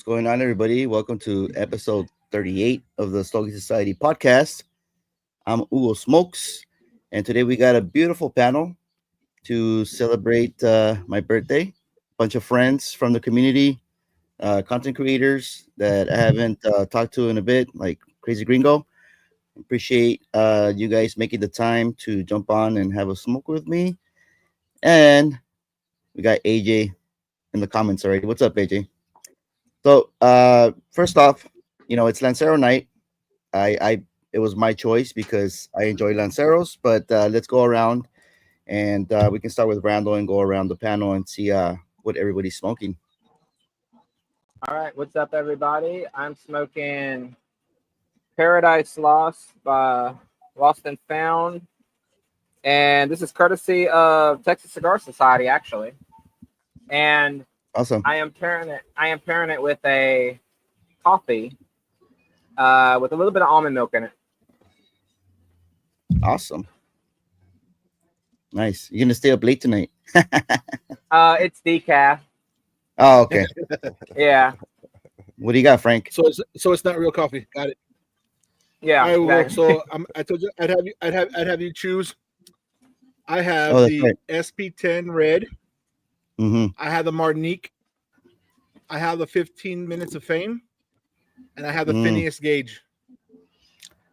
going on, everybody? Welcome to episode 38 of the Stogie Society podcast. I'm Hugosmokes, and today we got a beautiful panel to celebrate my birthday. A bunch of friends from the community, content creators that I haven't talked to in a bit, like Crazy Gringo. Appreciate you guys making the time to jump on and have a smoke with me. And we got AJ in the comments already. What's up, AJ? So first off, it's Lancero night. I it was my choice because I enjoy Lanceros, but let's go around and we can start with Randall and go around the panel and see what everybody's smoking. All right, what's up, everybody? I'm smoking Paradise Lost by Lost and Found, and this is courtesy of Texas Cigar Society, actually. And Awesome. I am pairing it with a coffee with a little bit of almond milk in it. Awesome. Nice. You're gonna stay up late tonight. It's decaf. Oh, okay. Yeah. What do you got, Frank? So it's not real coffee. Got it. Yeah. All right, Exactly. well, so I told you I'd have you choose. I have Oh, that's the right. SP10 red. Mm-hmm. I have the Martinique. I have the 15 Minutes of Fame, and I have the Phineas Gage.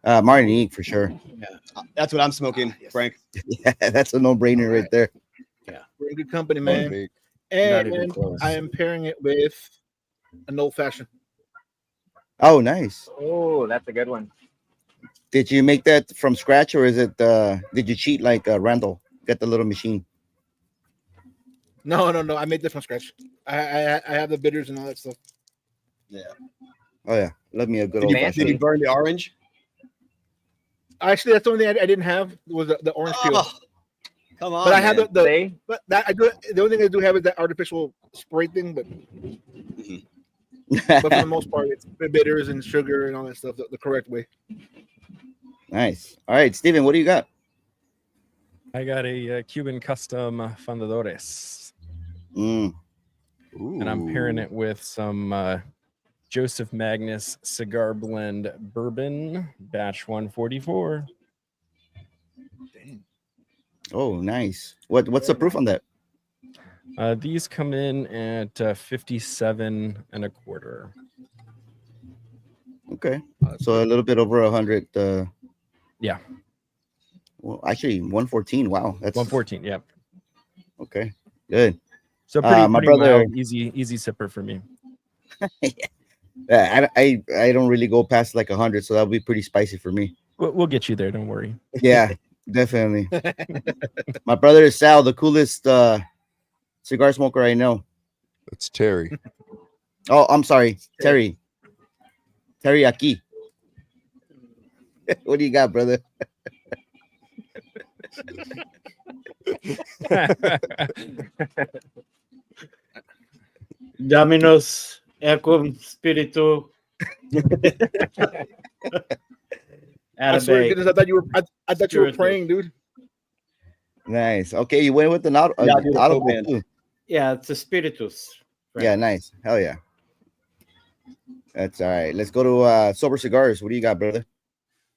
Martinique for sure. Yeah, that's what I'm smoking, Frank. Yeah, that's a no-brainer right there. We're in good company, man. Not even And close. I am pairing it with an old fashioned. Oh, nice. Oh, that's a good one. Did you make that from scratch, or is it? Did you cheat like Randall? Get the little machine. No. I made this from scratch. I have the bitters and all that stuff. Yeah. Oh yeah, love me a good Did old you, fancy. did you burn the orange? Actually, that's the only thing I didn't have was the orange peel. Oh, come on. But I have man. the but that I do. The only thing I do have is that artificial spray thing. But for the most part, it's the bitters and sugar and all that stuff the correct way. Nice. All right, Steven, what do you got? I got a Cuban custom Fundadores, Mm. and I'm pairing it with some Joseph Magnus Cigar Blend Bourbon Batch 144. Oh, nice. What's the proof on that? These come in at 57 and a quarter. Okay, so a little bit over 100. Yeah. Well, actually, 114. Wow, that's 114. Yep. okay. Good. So pretty, my pretty brother- mild, easy sipper for me. Yeah, I don't really go past like 100, so that'll be pretty spicy for me. We'll get you there. Don't worry. Yeah, definitely. My brother is Sal, the coolest cigar smoker I know. It's Terry. Oh, I'm sorry, Terry. Teriyaki. What do you got, brother? Dominus Ecum Spiritu. I swear to goodness, I thought you were. I thought you were Spiritus. praying, dude. Nice. Okay, you went with an Yeah, dude, audible man. too. Yeah, it's a spiritus. Yeah, nice. Hell yeah. That's all right. Let's go to Sober Cigars. What do you got, brother?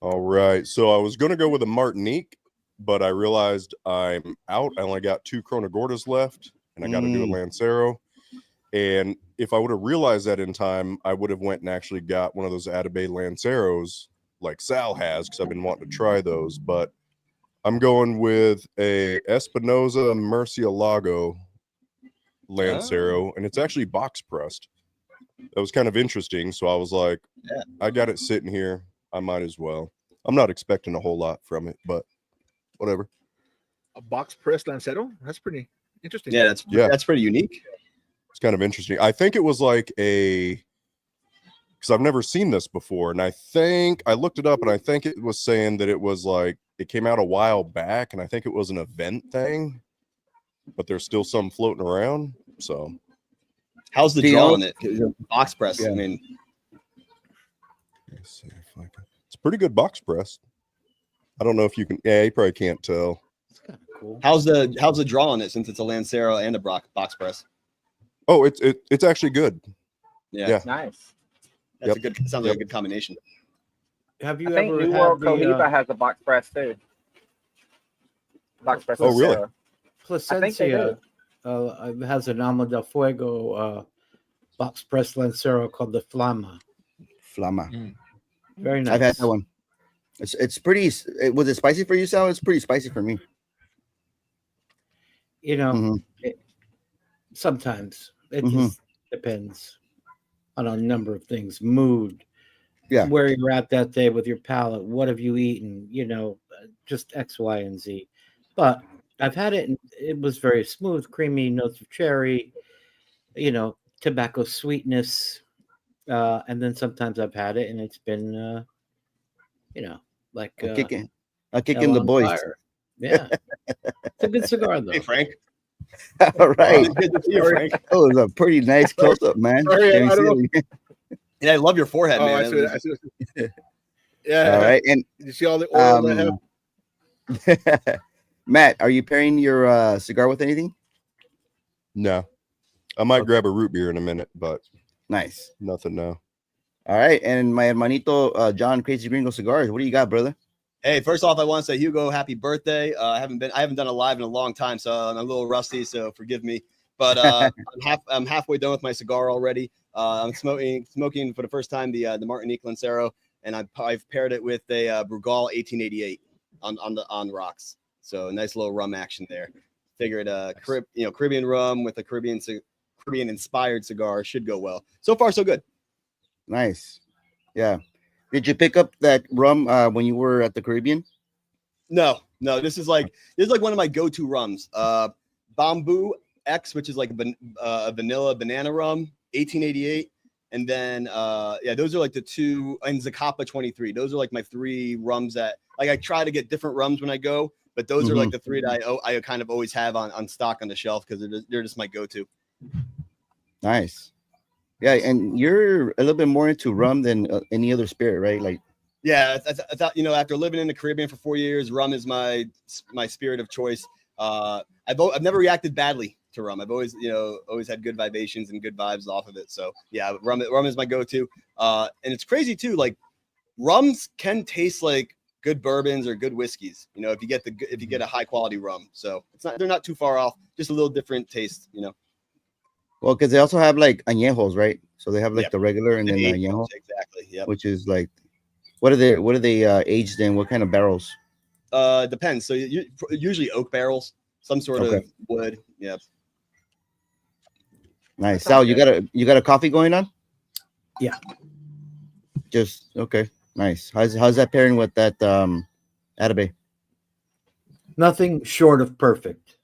All right. So I was going to go with a Martinique, but I realized I'm out. I only got 2 Corona Gordas left, and I got to do a Lancero. And if I would have realized that in time, I would have went and actually got one of those Atabay Lanceros like Sal has, because I've been wanting to try those. But I'm going with a Espinosa Murcielago Lancero, and it's actually box pressed. That was kind of interesting. So I was like, Yeah. I got it sitting here. I might as well. I'm not expecting a whole lot from it, but whatever. A box press Lancero. That's pretty interesting. Yeah, Yeah. that's pretty unique. It's kind of interesting. I think it was like because I've never seen this before. And I think I looked it up and I think it was saying that it was like it came out a while back. And I think it was an event thing, but there's still some floating around. So How's the Do you draw know- on it? 'Cause the box press. Yeah. I mean, let's see if I can. It's a pretty good box press. I don't know if you can. Yeah, you probably can't tell. It's kind of cool. how's the draw on it since it's a Lancero and a box press? Oh, it's actually good. Yeah, Yeah. Nice. that's a good. Sounds like a good combination. Have you I think ever New had World the Cohiba has a box press too. Box press. Oh, really? Lancero. I think they Placencia has an Alma del Fuego box press Lancero called the Flama. Flama. Very nice. I've had that one. It's pretty. Was it spicy for you, Sal? It's pretty spicy for me. You know, Mhm. sometimes it Mhm. just depends on a number of things, mood, Yeah. where you're at that day with your palate, what have you eaten, just X, Y, and Z. But I've had it, and it was very smooth, creamy, notes of cherry, tobacco sweetness. And then sometimes I've had it, and it's been, like A kick in hell the on boys. fire. Yeah. It's a good cigar, though. Hey, Frank. All right. Good to see you, Frank. That was a pretty nice close up, man. Sorry, Can we I don't see know. it again? Yeah, I love your forehead, Oh, man. I see. Yeah. All right. And You see all the oil I have? Matt, are you pairing your cigar with anything? No. I might grab a root beer in a minute, but Nice. nothing now. All right. And my hermanito John Crazy Gringo Cigars. What do you got, brother? Hey, first off, I want to say Hugo, happy birthday. I haven't done a live in a long time, so I'm a little rusty, so forgive me. But I'm halfway done with my cigar already. I'm smoking for the first time the Martinique Lancero, and I've paired it with a Brugal 1888 on the rocks. So nice little rum action there. Figured Caribbean rum with a Caribbean inspired cigar should go well. So far, so good. Nice. Yeah. Did you pick up that rum when you were at the Caribbean? No. This is like one of my go-to rums. Bamboo X, which is like a vanilla banana rum, 1888, and then those are like the two, and Zacapa 23. Those are like my three rums that like I try to get different rums when I go, but those are like the three that I kind of always have on stock on the shelf because they're just my go-to. Nice. Yeah, and you're a little bit more into rum than any other spirit, right? Like, yeah, I thought after living in the Caribbean for 4 years, rum is my spirit of choice. I've never reacted badly to rum. I've always had good vibrations and good vibes off of it. So yeah, rum is my go-to. And it's crazy too. Like rums can taste like good bourbons or good whiskeys. If you get a high quality rum. So they're not too far off. Just a little different taste. well, because they also have like añejos, right? So they have like Yep. the regular and then the añejo, Exactly. Yeah. which is like, what are they aged in? What kind of barrels? Depends. So usually oak barrels, some sort of wood. Yeah. Nice. Sal, you got a coffee going on? Yeah. Just okay. Nice. How's that pairing with that Atabey? Nothing short of perfect.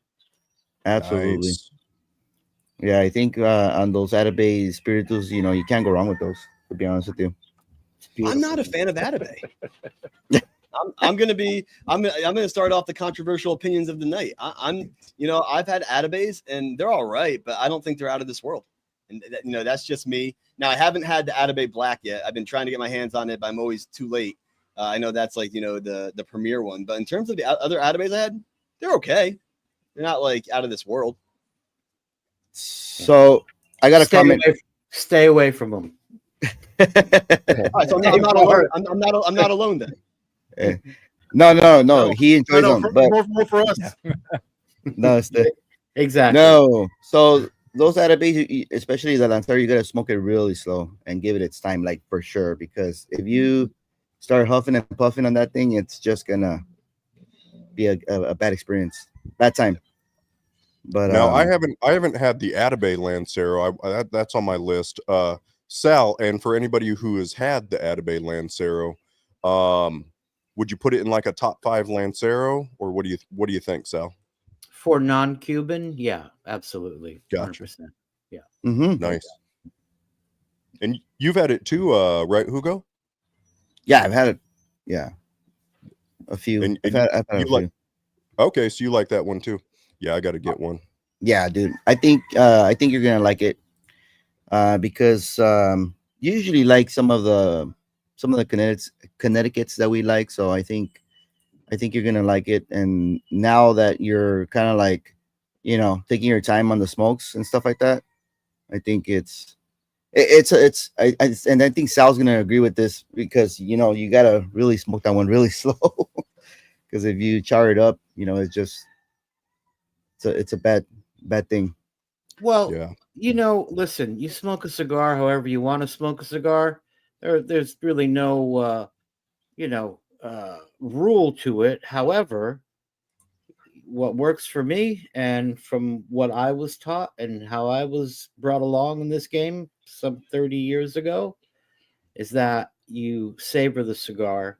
Absolutely. Nice. Yeah, I think on those Atabey spiritus, you can't go wrong with those, to be honest with you. I'm not a fan of Atabey. I'm gonna start off the controversial opinions of the night. I've had Atabeys and they're all right, but I don't think they're out of this world. And that's just me. Now I haven't had the Atabey Black yet. I've been trying to get my hands on it, but I'm always too late. I know that's like the premier one, but in terms of the other Atabeys I had, they're okay. They're not like out of this world. So I got a comment. Stay away from them. All right, so I'm not alone. I'm not alone then. No. He enjoys them, but more for us. no, Exactly. no. So those Atabeys, especially the Lancero, you gotta smoke it really slow and give it its time, like for sure. Because if you start huffing and puffing on that thing, it's just gonna be a bad experience, bad time. But Now I haven't had the Atabey Lancero. That's on my list. Sal, and for anybody who has had the Atabey Lancero, would you put it in like a top 5 Lancero, or what do you think, Sal? For non-Cuban, yeah, absolutely. Gotcha. 100%. Yeah. Nice. And you've had it too, right, Hugo? yeah, I've had it. Yeah, a few. And I've had a you few. like? Okay, so you like that one too? Yeah, I got to get one. Yeah, dude. I think you're gonna like it because you usually like some of the Connecticut's that we like. So I think you're gonna like it. And now that you're kind of like, taking your time on the smokes and stuff like that, I think it's And I think Sal's gonna agree with this because you gotta really smoke that one really slow because if you char it up, it's a bad thing. Well, Yeah. listen, you smoke a cigar however you want to smoke a cigar. There's really no, rule to it. However, what works for me and from what I was taught and how I was brought along in this game some 30 years ago is that you savor the cigar,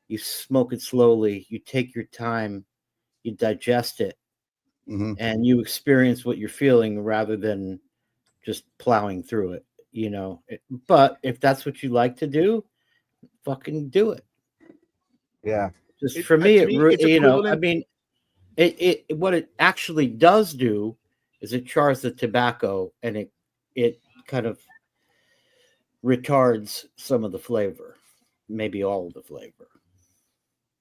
you smoke it slowly, you take your time, you digest it, Hmm. and you experience what you're feeling rather than just plowing through it, But if that's what you like to do, fucking do it. Yeah. Just for me, To me, it's I equivalent. mean, it what it actually does do is it chars the tobacco and it kind of retards some of the flavor, maybe all of the flavor.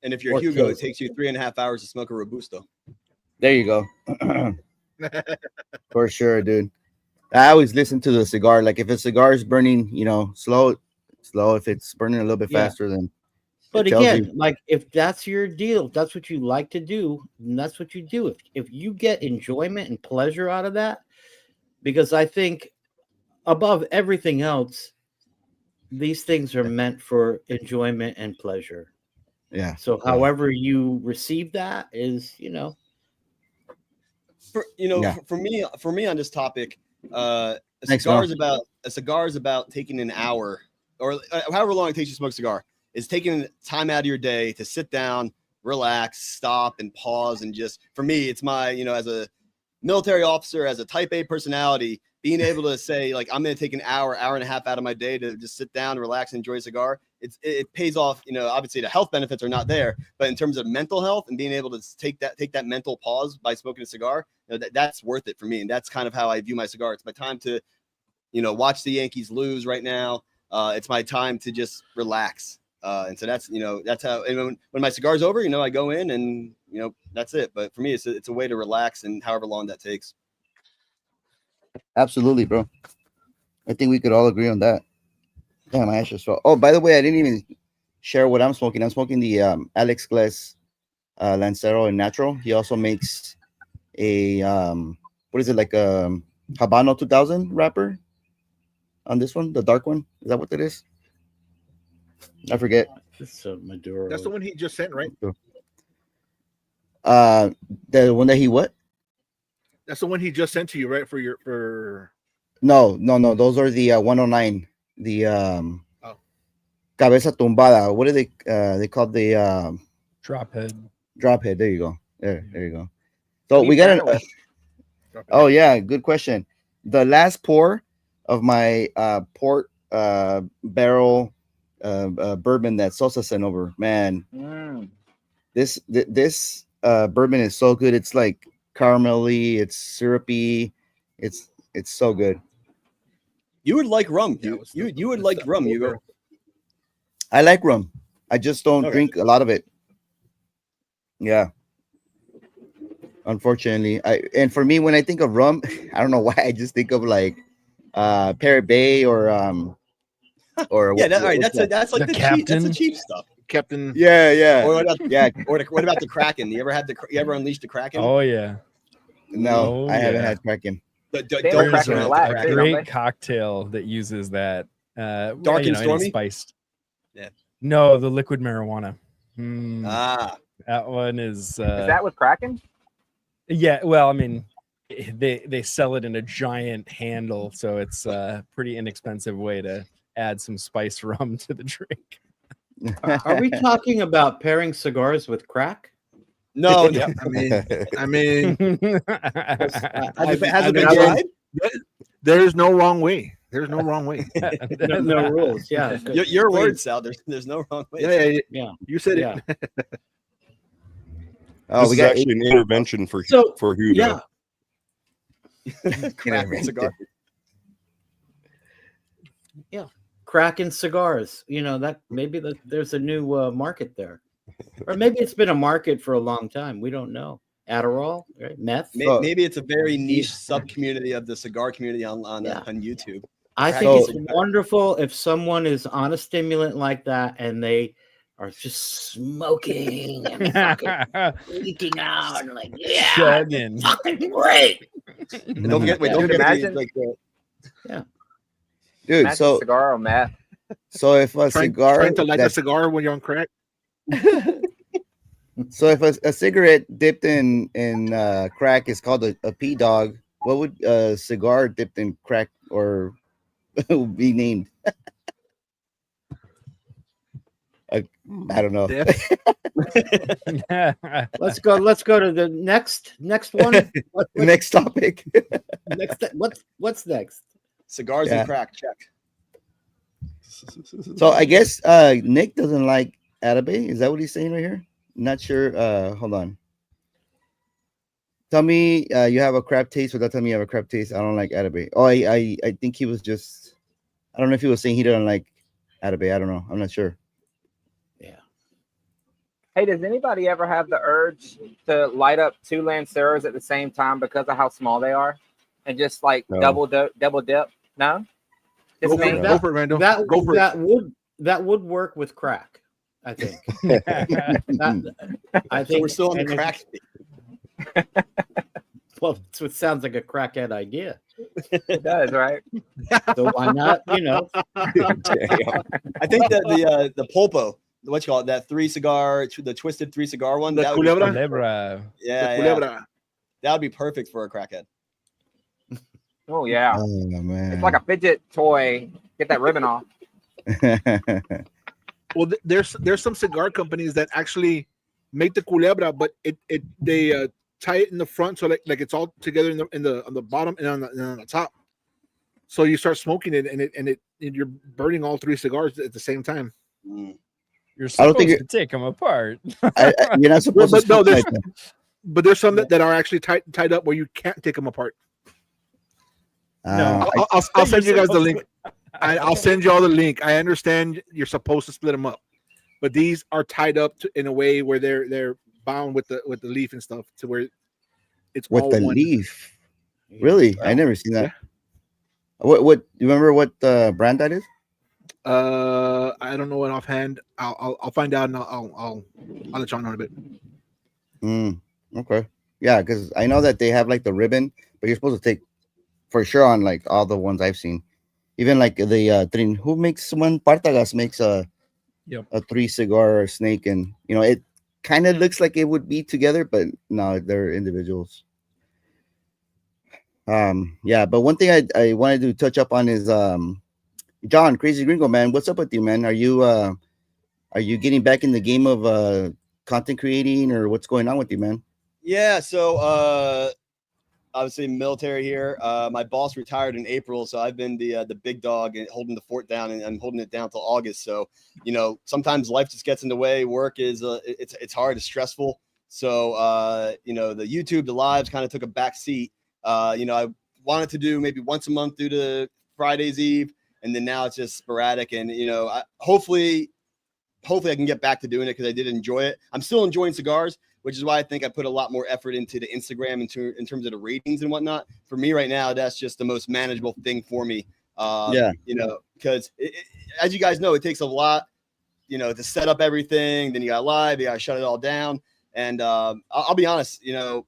And if you're Or Hugo, it kills it. takes you 3.5 hours to smoke a Robusto. There you go. For sure, dude. I always listen to the cigar. Like if a cigar is burning, slow. If it's burning a little bit Yeah. faster, then But it tells again, you. like if that's your deal, if that's what you like to do, then that's what you do. If you get enjoyment and pleasure out of that, because I think above everything else, these things are meant for enjoyment and pleasure. Yeah. So however you receive that is, Yeah. For me on this topic, a Thanks, cigar Mel. is about taking an hour or however long it takes you to smoke a cigar. Is taking time out of your day to sit down, relax, stop, and pause, and just for me, it's my as a military officer, as a Type A personality, being able to say like I'm going to take an hour and a half out of my day to just sit down, relax, and enjoy a cigar. It pays off. Obviously the health benefits are not there, but in terms of mental health and being able to take that mental pause by smoking a cigar, that's worth it for me. And that's kind of how I view my cigar. It's my time to, watch the Yankees lose right now. It's my time to just relax. And so that's how. And when my cigar's over, I go in and that's it. But for me, it's a way to relax, and however long that takes. Absolutely, bro. I think we could all agree on that. Damn, my ash just fell. Oh, by the way, I didn't even share what I'm smoking. I'm smoking the Alex Glass Lancero and Natural. He also makes a what is it, like a Habano 2000 wrapper on this one, the dark one. Is that what it is? I forget. it's a Maduro. That's the one he just sent, right? The one that he what? That's the one he just sent to you, right? For No. Those are the 109. The Oh. Cabeza Tumbada. What are they called? The Drop head. drop head. There you go. There you go. What So do you we got pair an. it with? Oh yeah, good question. The last pour of my port barrel bourbon that Sosa sent over, man, this bourbon is so good. It's like caramelly, it's syrupy, it's so good. You would like rum. Yeah, You would like rum, Hugo. I like rum. I just don't Okay. drink a lot of it. Yeah. Unfortunately, and for me, when I think of rum, I don't know why I just think of like Parrot Bay or Yeah, all right. what's that? That's like The the cheap. That's the Captain? cheap stuff. Captain. Yeah. Or what about Yeah. what about the Kraken? You ever unleashed the Kraken? Oh yeah. No, Oh, I haven't yeah. had Kraken. They Don't make There's Kraken pronounce black, the right? Kraken. Don't great they? cocktail that uses that. Dark and any stormy? spiced. Yeah. No, the liquid marijuana. That one Is that with Kraken? Yeah. Well, I mean, they sell it in a giant handle, so it's a pretty inexpensive way to add some spiced rum to the drink. Are we talking about pairing cigars with crack? No, Yep. I mean, has it I've been been- tried? there's no wrong way. There's no wrong way. No rules. Yeah. Your Please. words, Sal. There's no wrong way. Yeah. You said Yeah. it. Oh, This we is got actually an intervention for So, Hugo. yeah. Kraken cigar. Cracking cigars. That maybe there's a new market there, or maybe it's been a market for a long time. We don't know. Adderall, right? Meth. Oh. Maybe it's a very niche sub community of the cigar community on Yeah. YouTube. I Crack think So- it's wonderful if someone is on a stimulant like that and they are just smoking and fucking leaking out and like, yeah, Chugging. fucking great. And don't forget, wait, don't Dude, forget imagine- like the, Dude, Imagine so cigar or meth. if a cigar trying to light a that- cigar when you're on crack. so if a cigarette dipped in crack is called a pea dog, what would a cigar dipped in crack or be named? I don't know. Death. Let's go to the next one. Next topic. What's next? cigars Yeah. and crack. Check. So I guess Nick doesn't like Arabe. Is that what he's saying right here? Not sure. Hold on. Tell me you have a crap taste without telling me you have a crap taste. I don't like Arabe. Oh, I think he was just. I don't know if he was saying he doesn't like Arabe. I don't know. I'm not sure. Hey, does anybody ever have the urge to light up 2 Lanceros at the same time because of how small they are, and just like No. double dip? No, just Go for me. it. Go for it, Randall. That Go for it. that would work with crack. I think. I So think we're still on the and if- crack. Well, that's what sounds like a crackhead idea. It does, right? So why not? You know, I think that the pulpo, what you call it, that 3 cigar, the twisted 3 cigar one. The that would be culebra? perfect. Culebra. Yeah, The yeah. culebra. That would be perfect for a crackhead. Oh yeah, Oh man. it's like a fidget toy. Get that ribbon off. Well, there's some cigar companies that actually make the culebra, but they tie it in the front so like it's all together on the bottom and on the top. So you start smoking it and you're burning all 3 cigars at the same time. Mm. You're I don't supposed think to take them apart. You're not supposed But to. no, smoke there's- like that. But there's some that are actually tied up where you can't take them apart. No. I'll send you You're guys the supposed link. I'll send you all the link. I understand you're supposed to split them up, but these are tied up in a way where they're bound with the leaf and stuff to where it's with all the one. leaf. Really? I never seen that. Yeah. What you remember what brand that is? I don't know it offhand. I'll find out and I'll let y'all know in a bit. Okay. Yeah, because I know that they have like the ribbon, but you're supposed to take for sure on like all the ones I've seen. Even like the who makes one Partagas makes a 3 cigar snake, and you know it kind of looks like it would be together, but no, they're individuals. Yeah, but one thing I wanted to touch up on is John, Crazy Gringo man, what's up with you, man? Are you getting back in the game of content creating, or what's going on with you, man? Yeah, so obviously military here. My boss retired in April, so I've been the big dog and holding the fort down, and I'm holding it down till August. So you know, sometimes life just gets in the way. Work is it's hard, it's stressful. So you know, the YouTube, the lives kind of took a back seat. You know, I wanted to do maybe once a month due to Friday's Eve, and then now it's just sporadic. And you know, hopefully I can get back to doing it because I did enjoy it. I'm still enjoying cigars, which is why I think I put a lot more effort into the Instagram in terms of the ratings and whatnot. For me right now, that's just the most manageable thing for me. Yeah. You know, because as you guys know, it takes a lot, you know, to set up everything. Then you got live, you got to shut it all down. And I'll be honest, you know,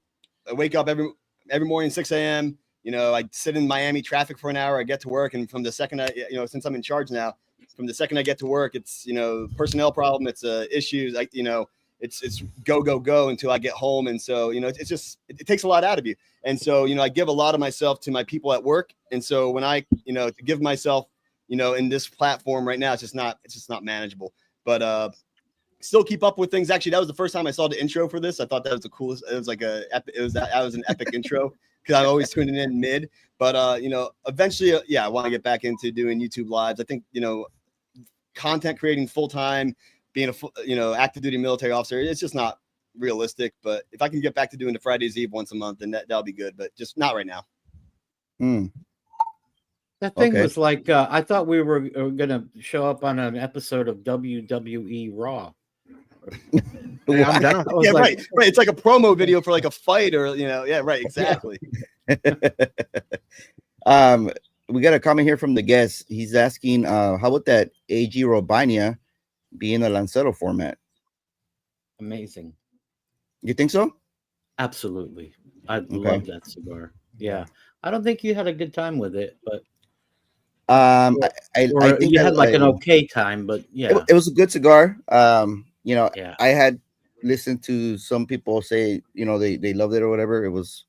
I wake up every morning, 6 a.m., you know, I sit in Miami traffic for an hour. I get to work. And from the second you know, since I'm in charge now, from the second I get to work, it's, you know, personnel problem. It's issues. Like, you know, it's go until I get home. And so, you know, it's just, it takes a lot out of you. And so, you know, I give a lot of myself to my people at work. And so when I, you know, to give myself, you know, in this platform right now, it's just not manageable, but, still keep up with things. Actually, that was the first time I saw the intro for this. I thought that was the coolest. It was like that was an epic intro because I'm always tuning in mid, but, you know, eventually, yeah, I want to get back into doing YouTube lives. I think, you know, content creating full-time, being you know, active duty military officer, it's just not realistic. But if I can get back to doing the Friday's Eve once a month, then that'll be good, but just not right now. That thing Okay. was like I thought we were gonna show up on an episode of WWE Raw. Hey, I'm down. I was Yeah, like, right. It's like a promo video for like a fight or, you know, yeah, right. Exactly. we got a comment here from the guest. He's asking, how would that AG Robina be in the Lancero format? Amazing. You think so? Absolutely. I Okay. love that cigar. Yeah. I don't think you had a good time with it, but I, I or think you had like an I okay time, but yeah. it was a good cigar. Yeah. I had listened to some people say, they loved it or whatever. It was,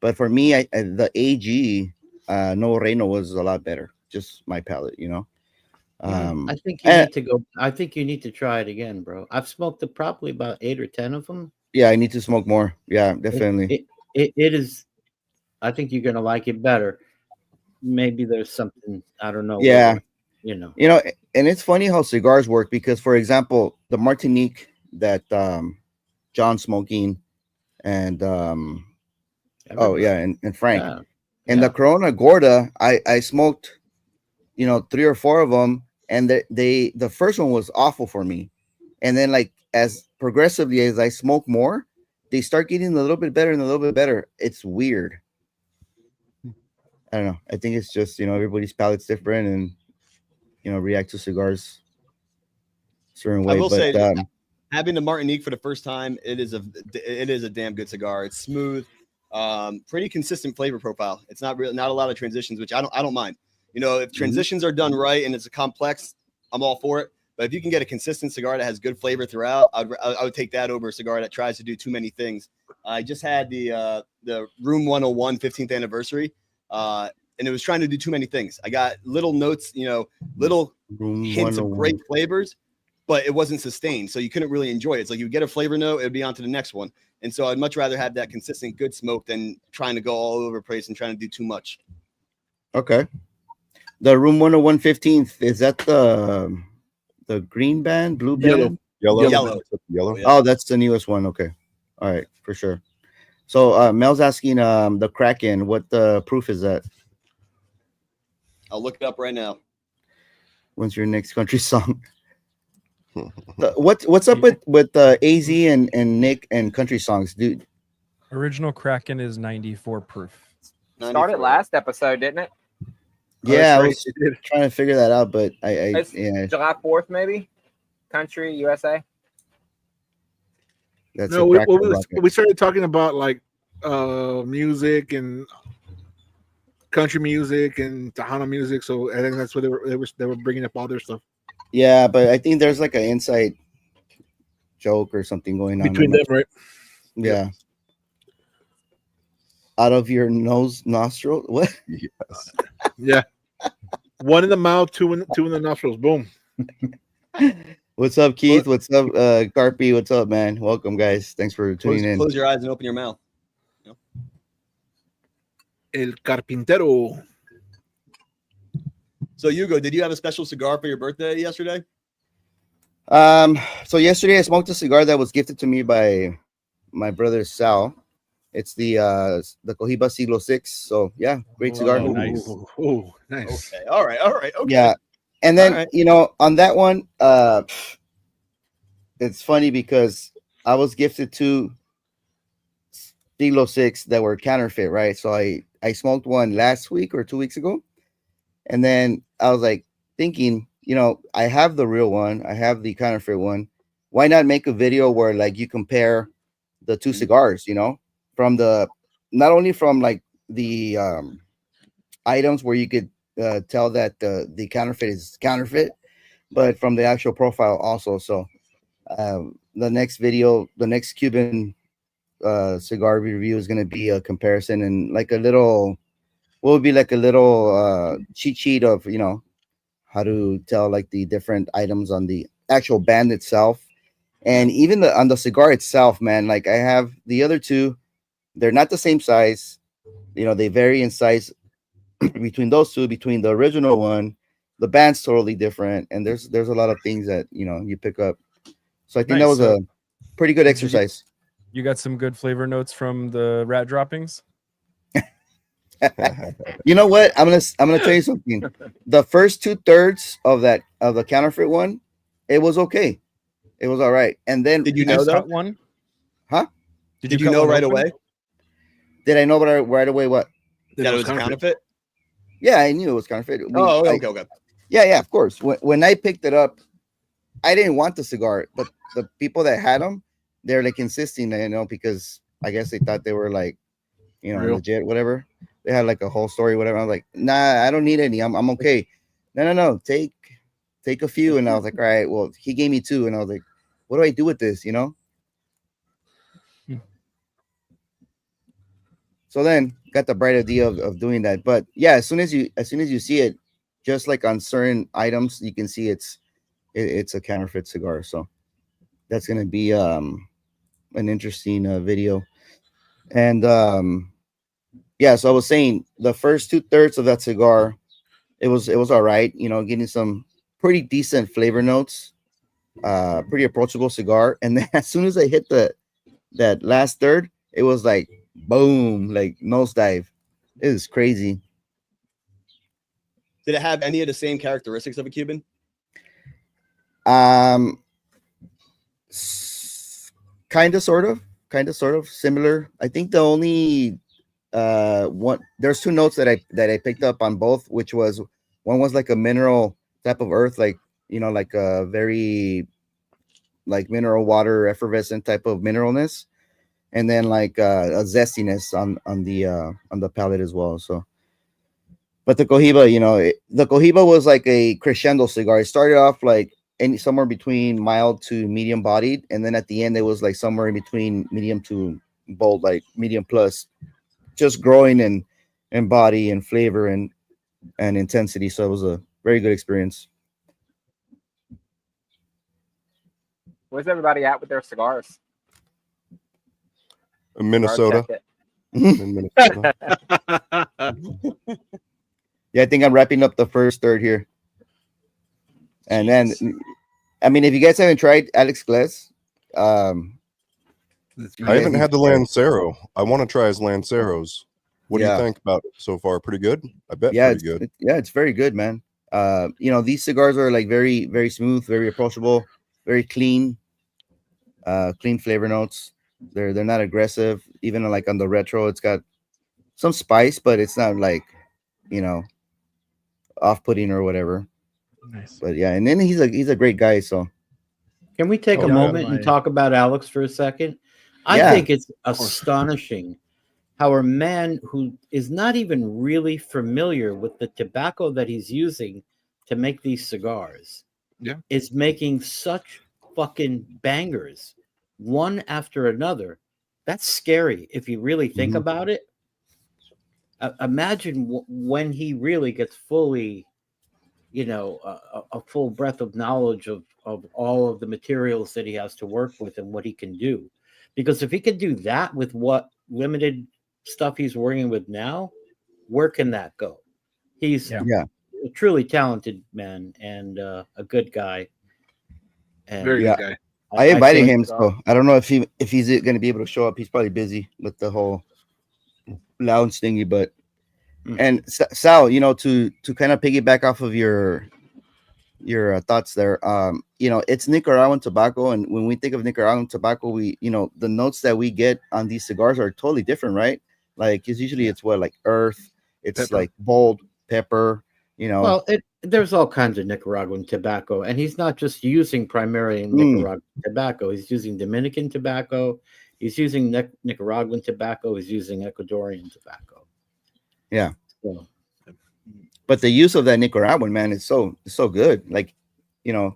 but for me, the AG No Reino was a lot better. Just my palate. I think you And need to go. I think you need to try it again, bro. I've smoked probably about 8 or 10 of them. yeah, I need to smoke more. Yeah, It, definitely. it is. I think you're gonna like it better. Maybe there's something I don't know Yeah, where, you know. And it's funny how cigars work because, for example, the Martinique that John's smoking, and oh yeah, Everybody. and Frank, Yeah. and the Yeah. Corona Gorda, I smoked, 3 or 4 of them, and the first one was awful for me, and then like as progressively as I smoke more, they start getting a little bit better and a little bit better. It's weird. I don't know. I think it's just everybody's palate's different, and react to cigars a certain I way. will But say, having the Martinique for the first time, it is a damn good cigar. It's smooth, pretty consistent flavor profile. It's not a lot of transitions, which I don't mind. If transitions are done right and it's a complex, I'm all for it. But if you can get a consistent cigar that has good flavor throughout, I would take that over a cigar that tries to do too many things. I just had the Room 101 15th anniversary, and it was trying to do too many things. I got little notes, little Room hints of 101. great flavors, but it wasn't sustained. So you couldn't really enjoy it. It's like you get a flavor note, it would be on to the next one. And so I'd much rather have that consistent good smoke than trying to go all over the place and trying to do too much. Okay. The Room 101 15th, is that the green band, blue band? Yellow. Yellow. Yellow. Oh, yeah. Oh, that's the newest one. Okay. All right, for sure. So Mel's asking the Kraken, what the proof is that? I'll look it up right now. When's your next country song? What's up with AZ and Nick and country songs, dude? Original Kraken is 94 proof. Started 94. last episode, didn't it? Yeah, I right. was trying to figure that out, but It's yeah, July 4th, maybe. Country USA. that's No, a we, Kraken we, rocket. we started talking about like music and country music and Tejano music. So I think that's what they were bringing up all their stuff Yeah, but I think there's like an inside joke or something going on. between them, right? Yeah. Out of your nostril. What? Yes. Yeah. One in the mouth, two in the nostrils. Boom. What's up, Keith? What's up, Carpy? What's up, man? Welcome, guys. Thanks for tuning in. Close your eyes and open your mouth. El Carpintero. So Hugo, did you have a special cigar for your birthday yesterday? So yesterday I smoked a cigar that was gifted to me by my brother Sal. It's the Cohiba Siglo 6. So yeah, great cigar. Oh, nice. Oh, nice. Okay. All right. Okay. Yeah. And then, All right. on that one, it's funny because I was gifted 2 Siglo 6 that were counterfeit, right? So I smoked one last week or 2 weeks ago. And then I was like thinking, I have the real one, I have the counterfeit one. Why not make a video where like you compare the 2 cigars, from not only from like the items where you could tell that the counterfeit is counterfeit, but from the actual profile also. So the next video, the next Cuban cigar review is going to be a comparison and like a little, what would be like a little cheat sheet of how to tell like the different items on the actual band itself, and even on the cigar itself, man. Like I have the other 2, they're not the same size, they vary in size between those 2. Between the original one, the band's totally different, and there's a lot of things that you pick up. So I think that Nice. was So a pretty good did exercise. You got some good flavor notes from the rat droppings. You know what? I'm gonna tell you something. The first 2/3 of the counterfeit one, it was okay. It was all right. And then Did you Did you know though? cut one? Huh? Did you cut know one right open? away Did I know right away what? that it was a counterfeit? Yeah, I knew it was counterfeit. Oh, okay. Yeah, of course. When I picked it up, I didn't want the cigar, but the people that had them, they're like insisting, because I guess they thought they were like, Real. legit, whatever. They had like a whole story, whatever. I was like, nah, I don't need any. I'm okay. No. Take a few. And I was like, all right, well, he gave me 2. And I was like, what do I do with this? So then got the bright idea of doing that. But yeah, as soon as you see it, just like on certain items, you can see it's a counterfeit cigar. So that's gonna be an interesting video. And yeah, so I was saying the first 2/3 of that cigar, it was all right, getting some pretty decent flavor notes, pretty approachable cigar. And then as soon as I hit that last third, it was like boom, like nosedive. It was crazy. Did it have any of the same characteristics of a Cuban? Kind of, sort of similar. I think the only one, there's 2 notes that I picked up on both, which was one was like a mineral type of earth, like like a very like mineral water effervescent type of mineralness, and then like a zestiness on the palate as well. So, but the Cohiba, the Cohiba was like a crescendo cigar. It started off like somewhere between mild to medium bodied, and then at the end it was like somewhere in between medium to bold, like medium plus, just growing in body and flavor and intensity. So it was a very good experience. Where's everybody at with their cigars? In Minnesota. Cigar In Minnesota. Yeah, I think I'm wrapping up the first third here. And then, I mean, if you guys haven't tried Alex Glass, I haven't had the Lancero. I want to try his Lanceros. What do you think about it so far? Pretty good? I bet pretty good. It's very good, man. These cigars are like very, very smooth, very approachable, very clean, clean flavor notes. They're not aggressive. Even like on the retro, it's got some spice, but it's not like, off-putting or whatever. Nice. But yeah, and then he's a great guy. So can we take a moment and talk about Alex for a second? I think it's astonishing how a man who is not even really familiar with the tobacco that he's using to make these cigars is making such fucking bangers one after another. That's scary if you really think about it. Imagine when he really gets fully, a full breadth of knowledge of all of the materials that he has to work with and what he can do. Because if he could do that with what limited stuff he's working with now, where can that go? He's a truly talented man and a good guy. And very good guy. I invited him, so I don't know if he's going to be able to show up. He's probably busy with the whole lounge thingy, but and Sal, to kind of piggyback off of your thoughts there, it's Nicaraguan tobacco, and when we think of Nicaraguan tobacco, we the notes that we get on these cigars are totally different, right? Like it's what, like earth, it's pepper. Like bold pepper, Well, there's all kinds of Nicaraguan tobacco, and he's not just using primarily Nicaraguan tobacco. He's using Dominican tobacco. He's using Nicaraguan tobacco. He's using Ecuadorian tobacco. Yeah. So. But the use of that Nicaraguan, man, is so good. Like, the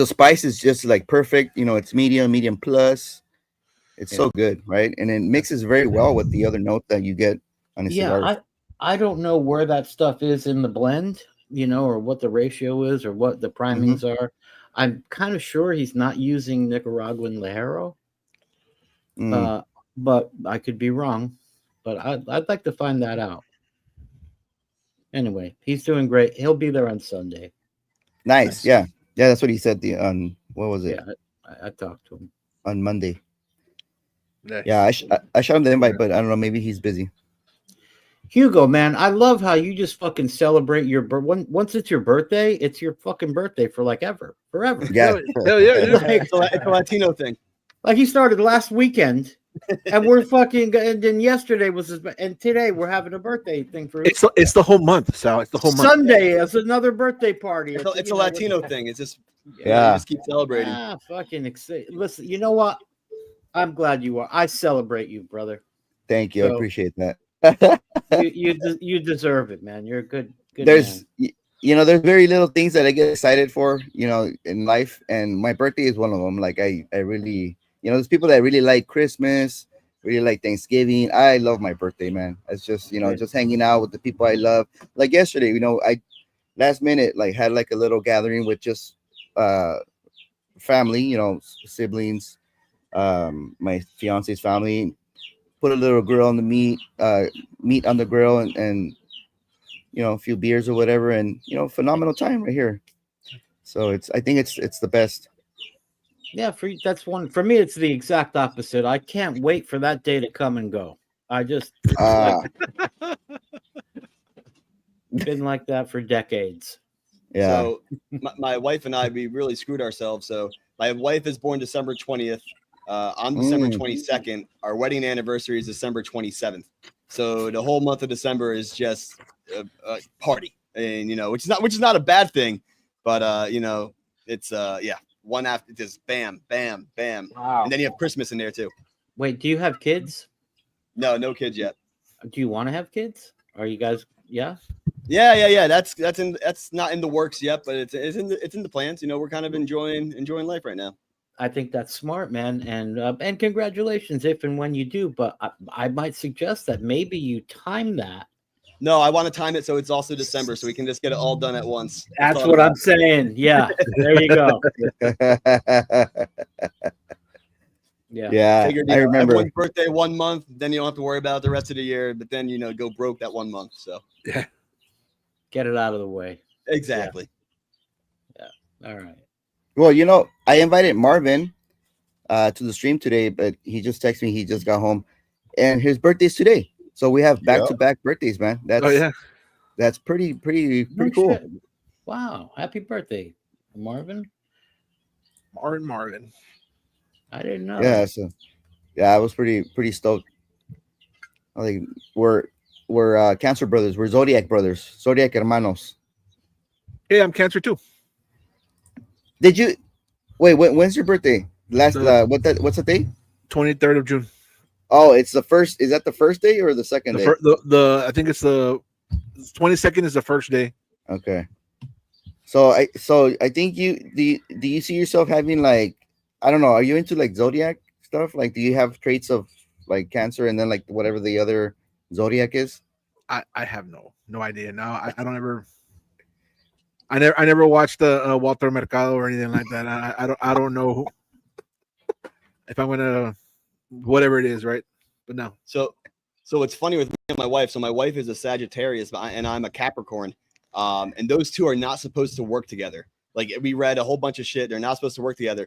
spice is just like perfect. It's medium plus. It's so good, right? And it mixes very well with the other note that you get on a cigar. I don't know where that stuff is in the blend, or what the ratio is or what the primings are. I'm kind of sure he's not using Nicaraguan Ligero. But I could be wrong. But I'd like to find that out. Anyway, he's doing great. He'll be there on Sunday. Nice. Yeah, that's what he said. What was it? Yeah, I talked to him on Monday. Nice. Yeah, I shot him the invite, but I don't know. Maybe he's busy. Hugo, man, I love how you just fucking celebrate your once it's your birthday, it's your fucking birthday for like forever. Yeah, hell yeah, it's a Latino thing. Like he started last weekend, And we're fucking. And then yesterday was his, and today we're having a birthday thing for. It's the whole month, Sal. It's the whole month. Sunday is another birthday party. It's a Latino thing. It's just Yeah. you just keep celebrating. Fucking excited. Listen, you know what? I'm glad you are. I celebrate you, brother. Thank you. I So- appreciate that. You deserve it, man. You're a good There's man. there's very little things that I get excited for, in life, and my birthday is one of them. Like I really, there's people that really like Christmas, really like Thanksgiving. I love my birthday, man. It's just, just hanging out with the people I love. Like yesterday, I last minute like had like a little gathering with just family, siblings, my fiance's family. Put a little grill on the meat on the grill, and a few beers or whatever, and phenomenal time right here. So I think it's the best. Yeah, that's one for me. It's the exact opposite. I can't wait for that day to come and go. I just been like that for decades. Yeah. So my wife and I, we really screwed ourselves. So my wife is born December 20th. On December 22nd, our wedding anniversary is December 27th. So the whole month of December is just a party, and which is not a bad thing, but it's one after just bam, bam, bam, Wow. and then you have Christmas in there too. Wait, do you have kids? No kids yet. Do you want to have kids? Are you guys? Yeah. Yeah. That's not in the works yet, but it's in the plans. We're kind of enjoying life right now. I think that's smart, man, and congratulations if and when you do. But I might suggest that maybe you time that. No, I want to time it so it's also December, so we can just get it all done at once. That's what I'm saying. Yeah, there you go. Yeah. Figured, I remember. Everyone's birthday 1 month, then you don't have to worry about it the rest of the year. But then go broke that 1 month. So Get it out of the way. exactly. All right. Well, I invited Marvin to the stream today, but he just texted me he just got home, and his birthday's today. So we have back-to-back birthdays, man. That's pretty No cool. shit. Wow. Happy birthday, Marvin. Marvin. I didn't know. Yeah, so I was pretty stoked. I think we're Cancer brothers. We're Zodiac brothers. Zodiac hermanos. Hey, I'm Cancer too. Did you wait? When's your birthday? What's the date? 23rd of June. Oh, it's the first. Is that the first day or the second day? I think it's the 22nd is the first day. Okay. So I think do you see yourself having, like, I don't know, are you into like zodiac stuff? Like, do you have traits of like Cancer and then like whatever the other zodiac is? I have no idea. No, I don't ever. I never watched the Walter Mercado or anything like that. I don't know if I'm gonna whatever it is, right? But no. So it's funny with me and my wife. So my wife is a Sagittarius, and I'm a Capricorn. And those two are not supposed to work together. Like, we read a whole bunch of shit. They're not supposed to work together.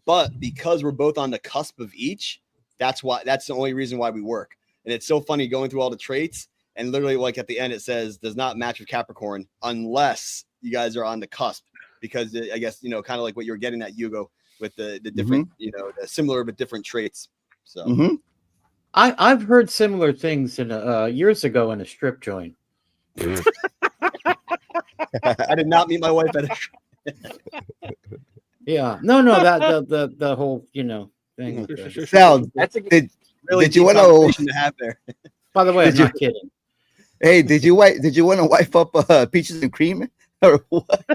But because we're both on the cusp of each, that's the only reason why we work. And it's so funny going through all the traits, and literally, like, at the end it says does not match with Capricorn unless you guys are on the cusp, because I guess kind of like what you're getting at, Hugo, with the different the similar but different traits. So I've heard similar things in years ago in a strip joint. I did not meet my wife at a Yeah, no, that the whole thing. Sal, That's a did really you deep want conversation to have there. By the way, I'm Did you- not kidding. Hey, did you want to wipe up peaches and cream or what?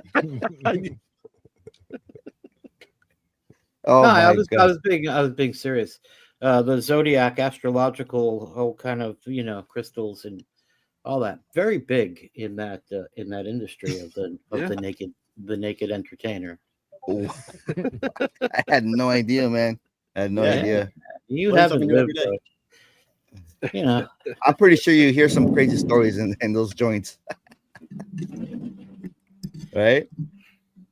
Oh No, my I was God. being serious. The zodiac, astrological, whole kind of crystals and all that, very big in that industry of the naked entertainer. I had no idea, man. I had no Yeah. idea. You Learn haven't something new every lived, I'm pretty sure you hear some crazy stories in those joints. Right?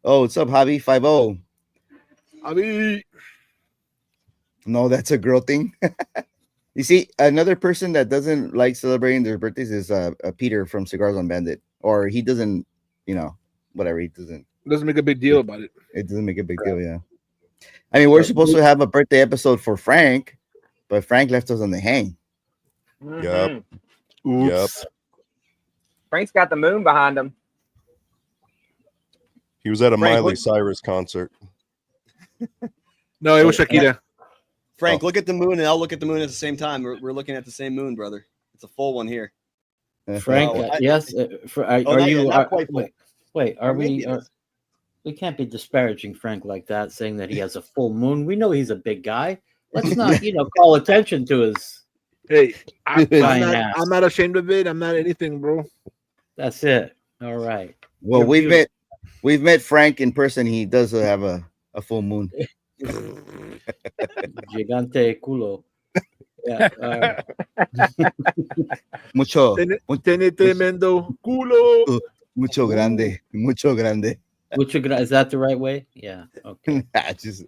Oh, what's up, Javi? 50. I mean, No, that's a girl thing. You see, another person that doesn't like celebrating their birthdays is Peter from Cigars on Bandit. Or he doesn't, whatever. He doesn't make a big deal about it. It doesn't make a big deal, yeah. I mean, we're supposed to have a birthday episode for Frank, but Frank left us on the hang. Mhm. Oops. Frank's got the moon behind him. He was at a Frank, Miley what- Cyrus concert. No, it was Shakira. Frank, Oh. look at the moon, and I'll look at the moon at the same time. We're looking at the same moon, brother. It's a full one here. Frank, Oh, yes. Are not you? yet, not quite full. Wait, are Or maybe we? it is. We can't be disparaging Frank like that, saying that he has a full moon. We know he's a big guy. Let's not, call attention to his. Hey, Fine ass. I'm not ashamed of it. I'm not anything, bro. That's it. All right. Well, You're we've met Frank in person. He does have a full moon. Gigante culo. Yeah. Mucho, Tiene tremendo culo. mucho grande, mucho grande. Is that the right way? Yeah. Okay. Just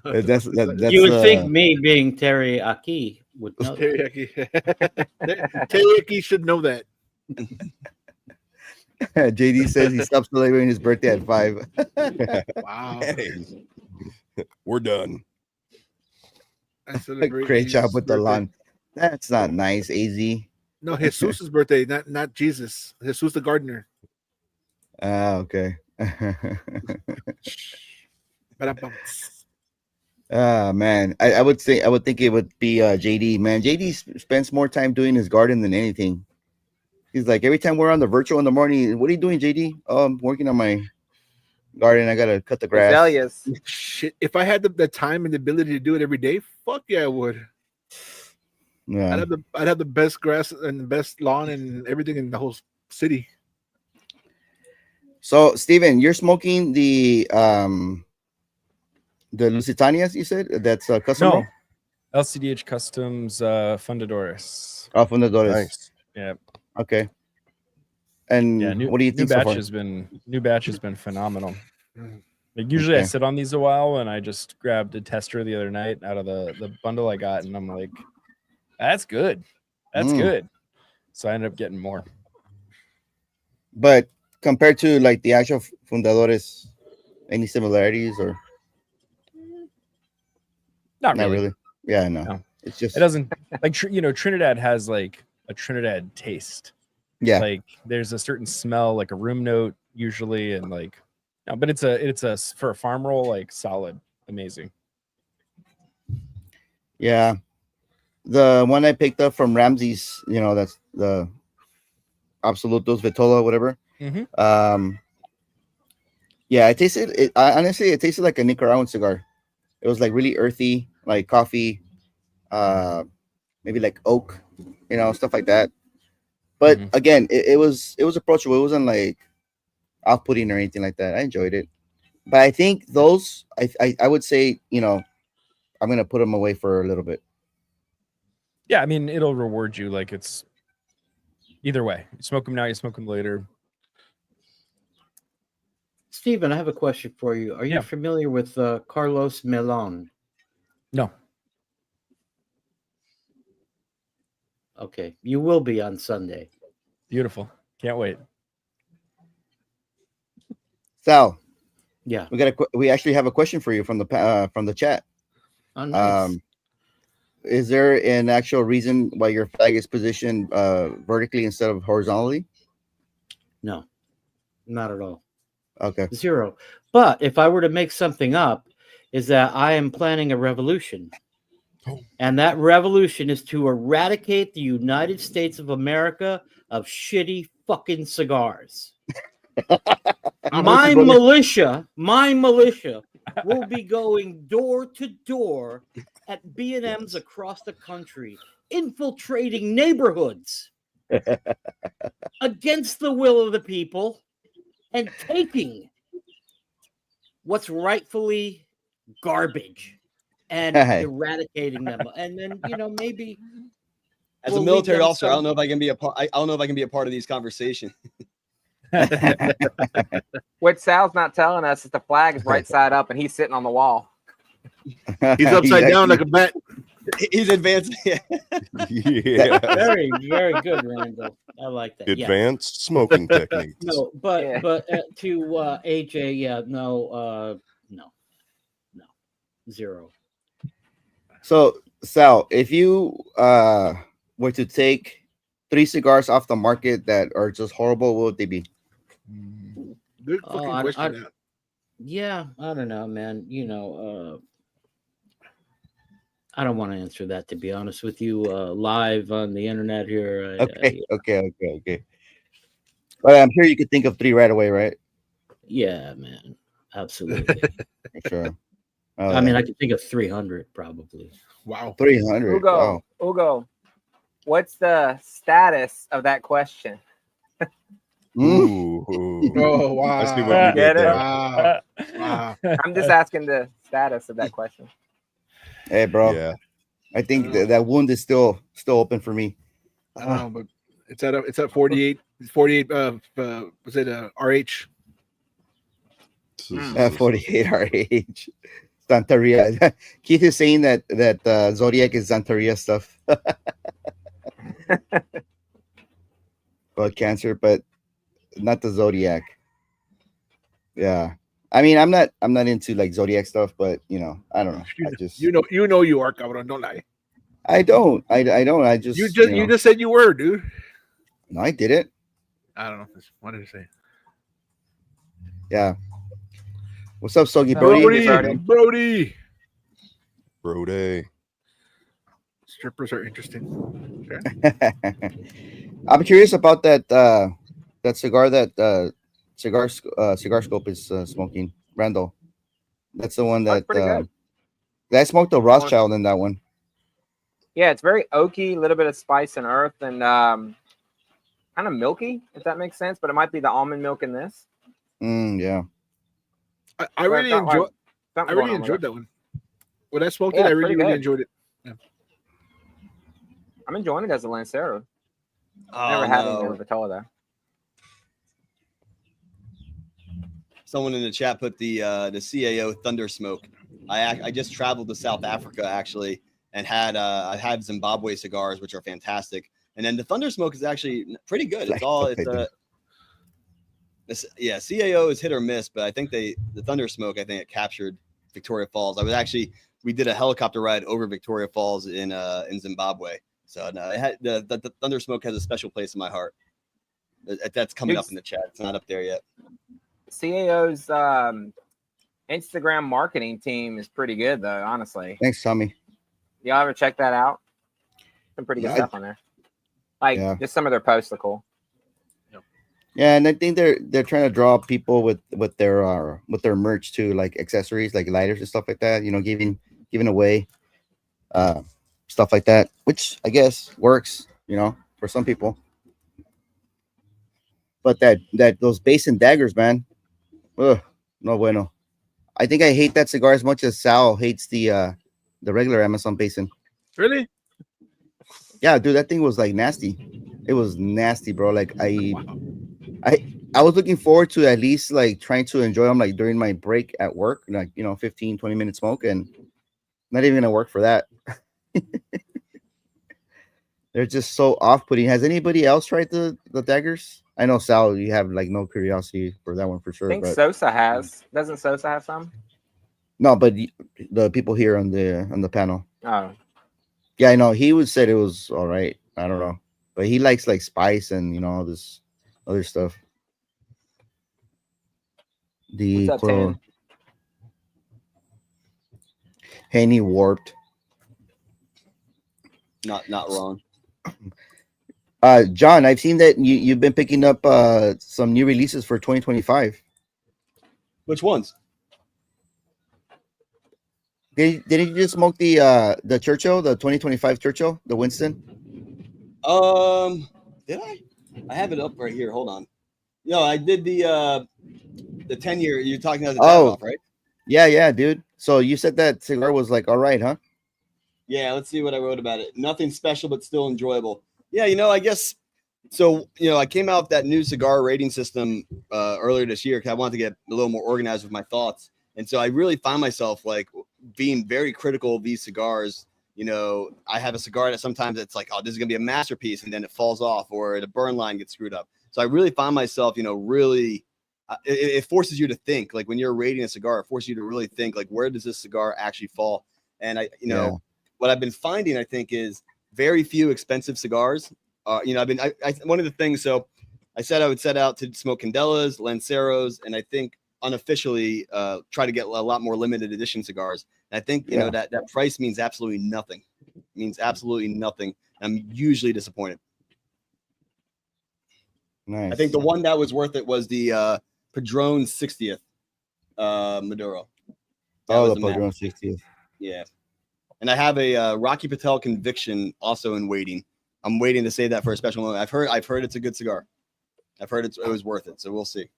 that's You would think me being Terry Aki would know. That. Teriyaki. Teriyaki should know that. JD says he stopped celebrating his birthday at 5. Wow. Hey, we're done. I celebrate Great job Jesus' with the birthday. lawn. That's not nice, AZ. No, Jesus' birthday, not Jesus. Jesus the gardener. Ah, okay. Ba-dum-bum. Ah, man. I would think it would be JD. Man, JD spends more time doing his garden than anything. He's like, every time we're on the virtual in the morning, what are you doing, JD? Oh, I'm working on my garden. I gotta cut the grass. Azaleas. Shit, if I had the time and the ability to do it every day, fuck yeah, I would. Yeah. I'd have the best grass and the best lawn and everything in the whole city. So, Steven, you're smoking the Lusitanias, you said? That's custom? No, roll? LCDH Customs Fundadores. Oh, from the Dores. Nice. Yeah, Okay. And yeah. what do you think so far? New batch has been phenomenal. Mm. Like usually I Okay. sit on these a while, and I just grabbed a tester the other night out of the bundle I got, and I'm like, that's good. That's Mm. good. So I ended up getting more. But compared to like the actual Fundadores, any similarities or Not not really. really? Yeah, no. No. It's just It doesn't like Trinidad has like a Trinidad taste. yeah. Like there's a certain smell, like a room note usually, and like no, but it's a for a farm roll, like solid, amazing. Yeah. The one I picked up from Ramsey's, that's the Absolutos Vitola, whatever. Mhm. Yeah, it tasted it. Honestly, it tasted like a Nicaraguan cigar. It was like really earthy, like coffee, maybe like oak, stuff like that. But Mhm. again, it was approachable. It wasn't like off-putting or anything like that. I enjoyed it. But I think those, I would say, I'm gonna put them away for a little bit. Yeah, I mean it'll reward you. Like it's either way. You smoke them now, you smoke them later. Stephen, I have a question for you. Are you Yeah. familiar with Carlos Melon? No. Okay, you will be on Sunday. Beautiful. Can't wait. Sal, Yeah. we actually have a question for you from the chat. Oh, nice. Is there an actual reason why your flag is positioned vertically instead of horizontally? No, not at all. Okay. Zero. But if I were to make something up, is that I am planning a revolution. Oh. And that revolution is to eradicate the United States of America of shitty fucking cigars. My militia will be going door to door at B&Ms across the country, infiltrating neighborhoods against the will of the people and taking what's rightfully garbage and eradicating them. And then, maybe As we'll a leave military them officer, I some- don't know if I can be a part. I don't know if I can be a part of these conversations. What Sal's not telling us is the flag is right side up and he's sitting on the wall. He's upside down like a bat. He's advanced. Yeah. Yeah. Very, very good, Randall. I like that. Yeah. Advanced smoking techniques. No, but Yeah. to AJ, yeah, no, zero. So Sal, if you were to take 3 cigars off the market that are just horrible, what would they be? Good Oh, fucking question. That. yeah, I don't know, man. I don't want to answer that, to be honest with you. Live on the internet here. Okay. But I'm sure you could think of 3 right away, right? Yeah, man, absolutely. For sure. Oh, I mean, yeah. I could think of 300 probably. Wow. 300. Wow. Ugo, what's the status of that question? Mm. Ooh. Oh wow. I see what you Get did it? there. Wow. Wow. I'm just asking the status of that question. Hey, bro. Yeah. I think that wound is still open for me. I don't know, but it's at 48. 48. Was it RH? 48 RH. Santeria. Keith is saying that Zodiac is Santeria stuff. About cancer, but not the Zodiac. Yeah. I mean, I'm not into like Zodiac stuff, but I don't know. I just you are, cabrón. Don't lie. I don't. I just You just said you were, dude. No, I didn't. I don't know. What did it say? Yeah. What's up, Soggy Brody? Brody? Brody. Strippers are interesting. Sure. I'm curious about that cigar that cigar scope is smoking. Randall. That's the one that pretty good. I smoked the Rothschild in that one. Yeah, it's very oaky, a little bit of spice and earth, and kind of milky, if that makes sense. But it might be the almond milk in this. Yeah. I really enjoyed that one. When I smoked it, I really enjoyed it. Yeah. I'm enjoying it as a Lancero. Oh, Never had any of Vitola though. Someone in the chat put the CAO Thunder Smoke. I just traveled to South Africa actually and I had Zimbabwe cigars, which are fantastic. And then the Thunder Smoke is actually pretty good. CAO is hit or miss, but I think the Thunder Smoke, I think it captured Victoria Falls. We did a helicopter ride over Victoria Falls in Zimbabwe. So no, it had the Thunder Smoke has a special place in my heart. That's coming up in the chat. It's not up there yet. CAO's Instagram marketing team is pretty good though, honestly. Thanks, Tommy. Y'all ever check that out? Some pretty good stuff on there. Just some of their posts are cool. Yeah, and I think they're trying to draw people with their merch too, like accessories, like lighters and stuff like that. Giving away stuff like that, which I guess works, for some people. But those basin daggers, man, ugh, no bueno. I think I hate that cigar as much as Sal hates the regular Amazon basin. Really? Yeah, dude, that thing was like nasty. It was nasty, bro. Like I was looking forward to at least like trying to enjoy them like during my break at work, like 15, 20-minute smoke, and not even gonna work for that. They're just so off-putting. Has anybody else tried the daggers? I know, Sal, you have like no curiosity for that one for sure. I think Sosa has. Doesn't Sosa have some? No, but the people here on the panel. Oh. Yeah, I know. He would say it was all right. I don't know, but he likes like spice and all this other stuff. The What's up, Henny warped. Not wrong. John, I've seen that you've been picking up some new releases for 2025. Which ones? Didn't you just smoke the Churchill, the 2025 Churchill, the Winston? Did I? I have it up right here. Hold on. No, I did the 10-year. You're talking about the Davidoff, right? Yeah, dude. So you said that cigar was like all right, huh? Yeah, let's see what I wrote about it. Nothing special, but still enjoyable. Yeah, I guess so. I came out with that new cigar rating system earlier this year because I wanted to get a little more organized with my thoughts. And so I really find myself like being very critical of these cigars. I have a cigar that sometimes it's like, oh, this is going to be a masterpiece. And then it falls off or the burn line gets screwed up. So I really find myself, really, it forces you to think. Like when you're rating a cigar, it forces you to really think, like, where does this cigar actually fall? And what I've been finding, I think, is very few expensive cigars. You know, one of the things. So I said I would set out to smoke Candelas, Lanceros, and I think unofficially try to get a lot more limited edition cigars. And I think you know that price means absolutely nothing. It means absolutely nothing. I'm usually disappointed. Nice. I think the one that was worth it was the Padron 60th Maduro. The Padron 60th. Yeah. And I have a Rocky Patel Conviction also in waiting. I'm waiting to say that for a special moment. I've heard it's a good cigar. It was worth it. So we'll see.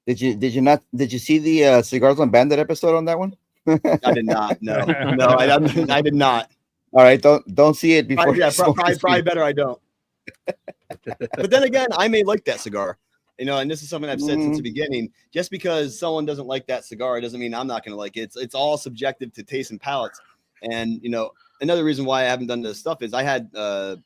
Did you see the Cigars on Bandit episode on that one? I did not. No, I did not. All right, don't see it before. Probably better I don't. But then again, I may like that cigar, you know, and this is something I've said since the beginning. Just because someone doesn't like that cigar doesn't mean I'm not going to like it. It's all subjective to taste and palates. And you know, another reason why I haven't done this stuff is I had a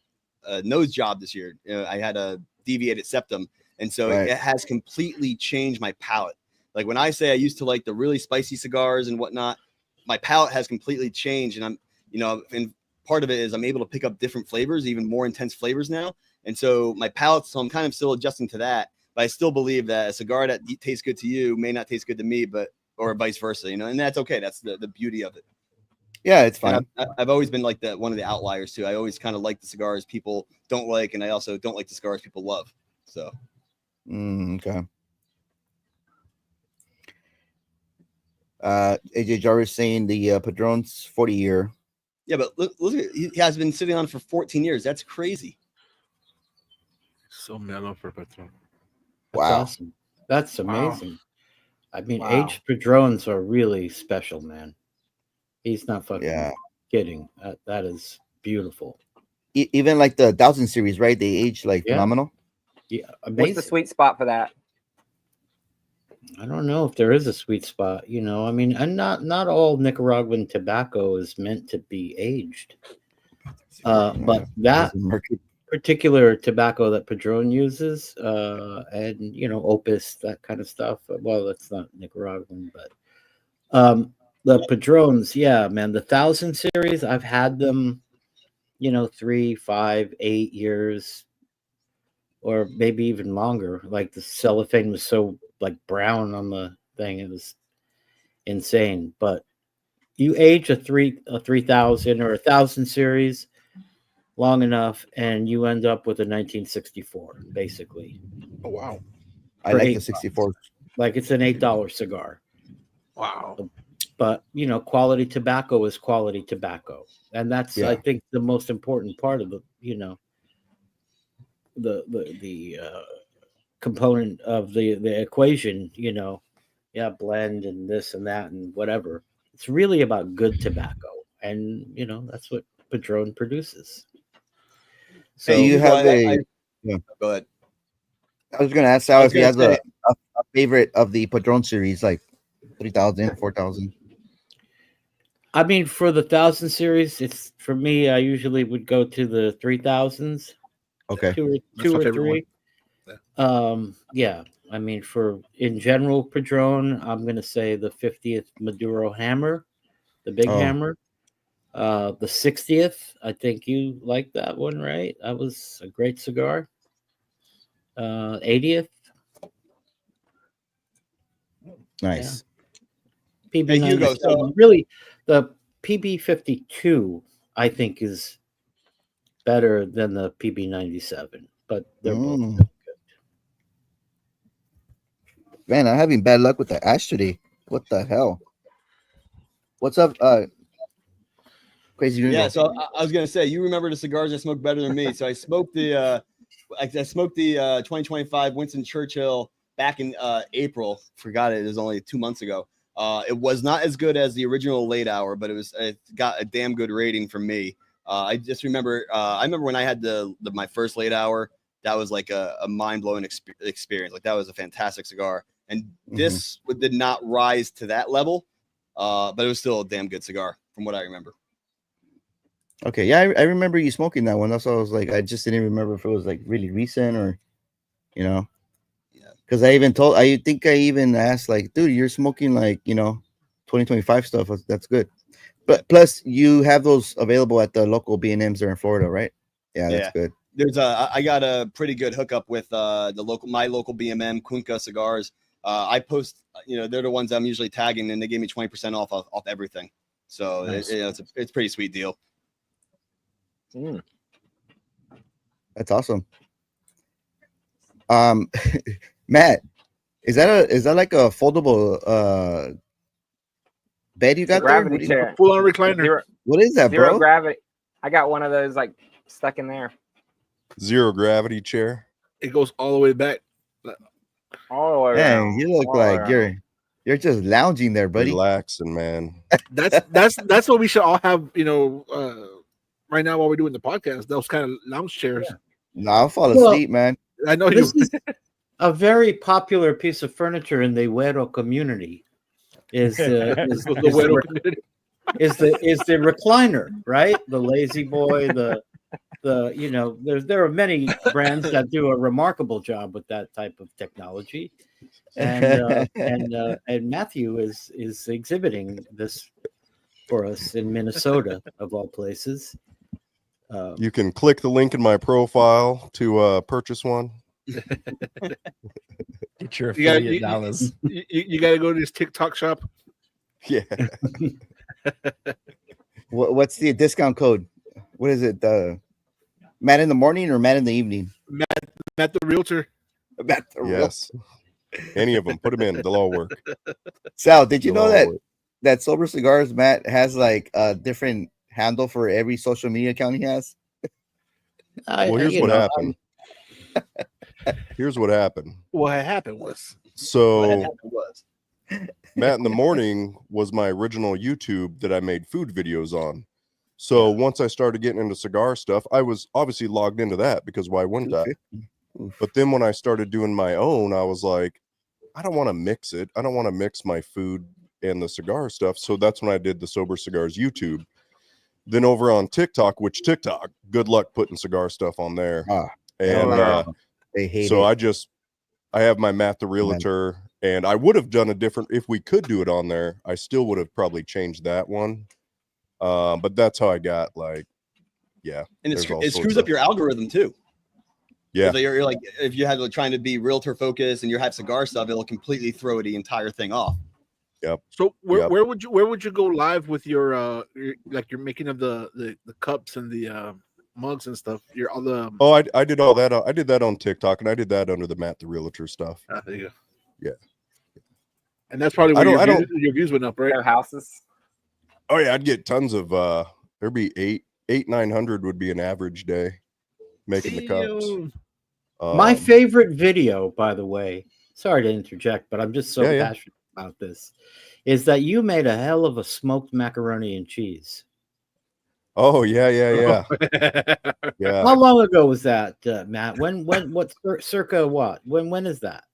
nose job this year. You know, I had a deviated septum, and so it has completely changed my palate. Like when I say I used to like the really spicy cigars and whatnot, my palate has completely changed, and I'm, you know, and part of it is I'm able to pick up different flavors, even more intense flavors now. And so my palate, so I'm kind of still adjusting to that, but I still believe that a cigar that tastes good to you may not taste good to me, or vice versa, you know, and that's okay. That's the beauty of it. Yeah, it's fine. I've always been like one of the outliers too. I always kind of like the cigars people don't like, and I also don't like the cigars people love. So, okay. AJ Jarvis saying the Padron's 40 year. Yeah, but look, he has been sitting on for 14 years. That's crazy. So mellow for Patron. That's awesome. That's amazing. Wow. I mean, aged Padrones are really special, man. He's not fucking kidding. That is beautiful. Even like the 1000 series, right? They age like phenomenal. Yeah, amazing. What's the sweet spot for that? I don't know if there is a sweet spot. You know, I mean, and not all Nicaraguan tobacco is meant to be aged. But that particular tobacco that Padron uses, and you know, Opus, that kind of stuff. Well, that's not Nicaraguan, but the Padrones, yeah, man, the 1000 series, I've had them, you know, 3, 5, 8 years, or maybe even longer. Like the cellophane was so like brown on the thing, it was insane. But you age a 3000 or 1000 series long enough, and you end up with a 1964, basically. Oh wow! I like the 64. Like it's an $8 cigar. Wow. But you know, quality tobacco is quality tobacco, and that's I think the most important part of the, you know, the component of the equation. You know, blend and this and that and whatever. It's really about good tobacco, and you know that's what Padron produces. So you have go ahead. I was going to ask Sal if he has a favorite of the Padron series, like 3000, 4000. I mean, for the 1000 series, it's for me. I usually would go to the 3000s. Okay, two or three. Yeah. I mean, in general Padron, I'm gonna say the 50th Maduro Hammer, the big hammer. The 60th, I think you like that one, right? That was a great cigar. 80th. Nice. Yeah. PB Hugo, so really the PB 52 I think is better than the PB 97, but they're both good. Man, I'm having bad luck with the ash today. What the hell? What's up, Crazy Gringo? Yeah, so I was gonna say, you remember the cigars I smoked better than me. So I smoked the 2025 Winston Churchill back in April. Forgot it was only 2 months ago. It was not as good as the original late hour, but it got a damn good rating from me. I just remember I remember when I had my first late hour, that was like a mind-blowing experience. Like that was a fantastic cigar. And this did not rise to that level, but it was still a damn good cigar from what I remember. Okay, yeah, I remember you smoking that one. That's why I was like, I just didn't remember if it was like really recent or, you know. Yeah. Because I think I even asked like, dude, you're smoking like, you know, 2025 stuff. That's good. But plus, you have those available at the local B&Ms there in Florida, right? Yeah, that's good. I got a pretty good hookup with my local BMM Kunka cigars. I post, they're the ones I'm usually tagging, and they gave me 20% off everything. So Nice. it's a pretty sweet deal. That's awesome. Matt, is that like a foldable bed you got there? Gravity chair. Full on recliner. What is that, Zero bro? gravity. I got one of those like stuck in there. Zero gravity chair. It goes all the way back. All the way Dang, around. you look all the like way around. you're just lounging there, buddy. Relaxing, man. That's what we should all have, right now while we're doing the podcast. Those kind of lounge chairs. Yeah. No, I'll fall Well, asleep, man. I know This you. is a very popular piece of furniture in the Güero community. Is the recliner, right? The Lazy Boy, the there are many brands that do a remarkable job with that type of technology, and Matthew is exhibiting this for us in Minnesota, of all places. You can click the link in my profile to purchase one. Get your affiliate dollars. You got to go to this TikTok shop. Yeah. What's the discount code? What is it? Matt in the morning or Matt in the evening? Matt the realtor. Matt the Yes. Any of them. Put them in. They'll all work. Sal, did you They'll know all that work. that Sober Cigars Matt has like a different handle for every social media account he has? Well, here's what happened. Here's what happened. What happened was. So Matt in the Morning was my original YouTube that I made food videos on. So once I started getting into cigar stuff, I was obviously logged into that because why wouldn't I? But then when I started doing my own, I was like, I don't want to mix it. I don't want to mix my food and the cigar stuff. So that's when I did the Sober Cigars YouTube. Then over on TikTok, good luck putting cigar stuff on there. And they hate so it. I have my Matt the Realtor, and I would have done a different, if we could do it on there, I still would have probably changed that one. But that's how I got and it screws up your algorithm too. Yeah, you're like, if you have trying to be realtor focused and you have cigar stuff, it'll completely throw the entire thing off. Yep. So where would you go live with your making of the cups and the mugs and stuff? I did all that. I did that on TikTok, and I did that under the Matt the Realtor stuff. There you go. Yeah. And that's probably where your views went up, right? Their houses. Oh yeah, I'd get tons of. There'd be 900 would be an average day making the cups. My favorite video, by the way, sorry to interject, but I'm just so passionate about this, is that you made a hell of a smoked macaroni and cheese. Oh yeah. How long ago was that, Matt? What circa what? When is that?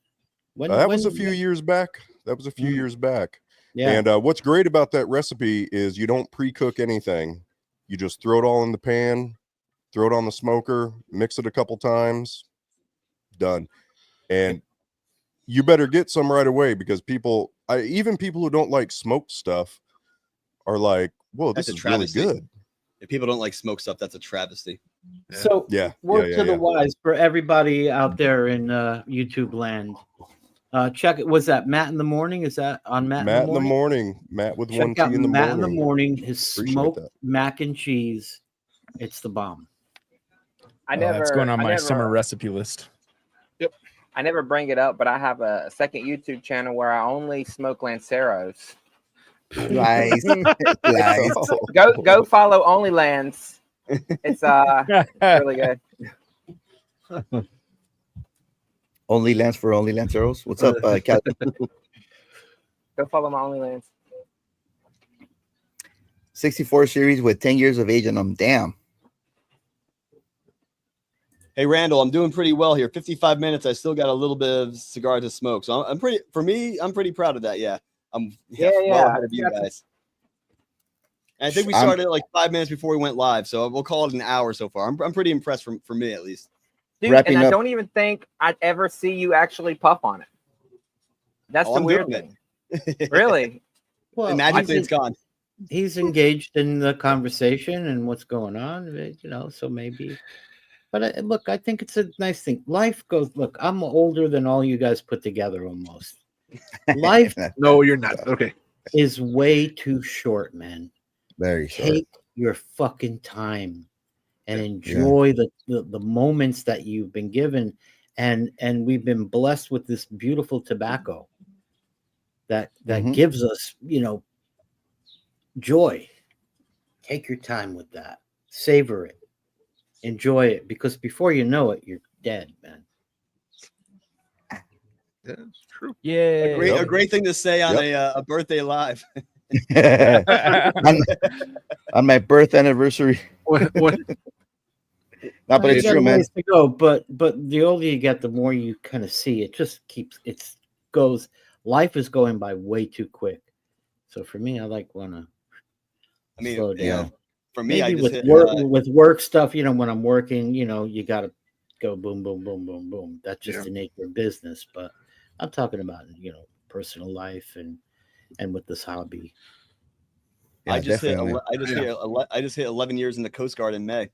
That was a few years back. Years back. Yeah. And what's great about that recipe is you don't pre-cook anything. You just throw it all in the pan, throw it on the smoker, mix it a couple times, done. And you better get some right away because even people who don't like smoked stuff are like, whoa, this is really good. If people don't like smoked stuff, that's a travesty. So word to the wise for everybody out there in YouTube land. Check it. Was that Matt in the Morning? Is that on Matt in the Morning? Matt with Check one T out in the Matt morning. in the Morning. His smoked that. mac and cheese. It's the bomb. It's going on my summer recipe list. Yep. I never bring it up, but I have a second YouTube channel where I only smoke Lanceros. Nice. Go follow OnlyLans. It's really good. Only Lanceros. What's up, Cal? Go follow my OnlyLans. 64 series with 10 years of age on them. Damn. Hey Randall, I'm doing pretty well here. 55 minutes. I still got a little bit of cigar to smoke. So I'm pretty proud of that. Yeah. I'm well ahead of you guys. And I think we started like 5 minutes before we went live. So we'll call it an hour so far. I'm pretty impressed for me at least. Dude, and I don't even think I'd ever see you actually puff on it. That's the weird thing. Really? Well, magically it's gone. he's engaged in the conversation and what's going on, so maybe. But look, I think it's a nice thing. Life goes. Look, I'm older than all you guys put together almost. Life No, you're not. Okay. is way too short, man. Very short. Take your fucking time and enjoy the moments that you've been given, and we've been blessed with this beautiful tobacco that gives us, joy. Take your time with that. Savor it. Enjoy it, because before you know it, you're dead, man. Yeah, it's true. Yeah. A great thing to say on a birthday live. on my birth anniversary. What? No, but You it's got true, a man. ways to go, but the older you get, the more you kind of see it. Just goes. Life is going by way too quick. So for me, I wanna slow down. Yeah. For me, I Maybe just with hit, with work stuff, when I'm working, you got to go boom, boom, boom, boom, boom. That's just the nature of business. But I'm talking about, personal life and with this hobby. Yeah, I just definitely. I just hit 11 years in the Coast Guard in May,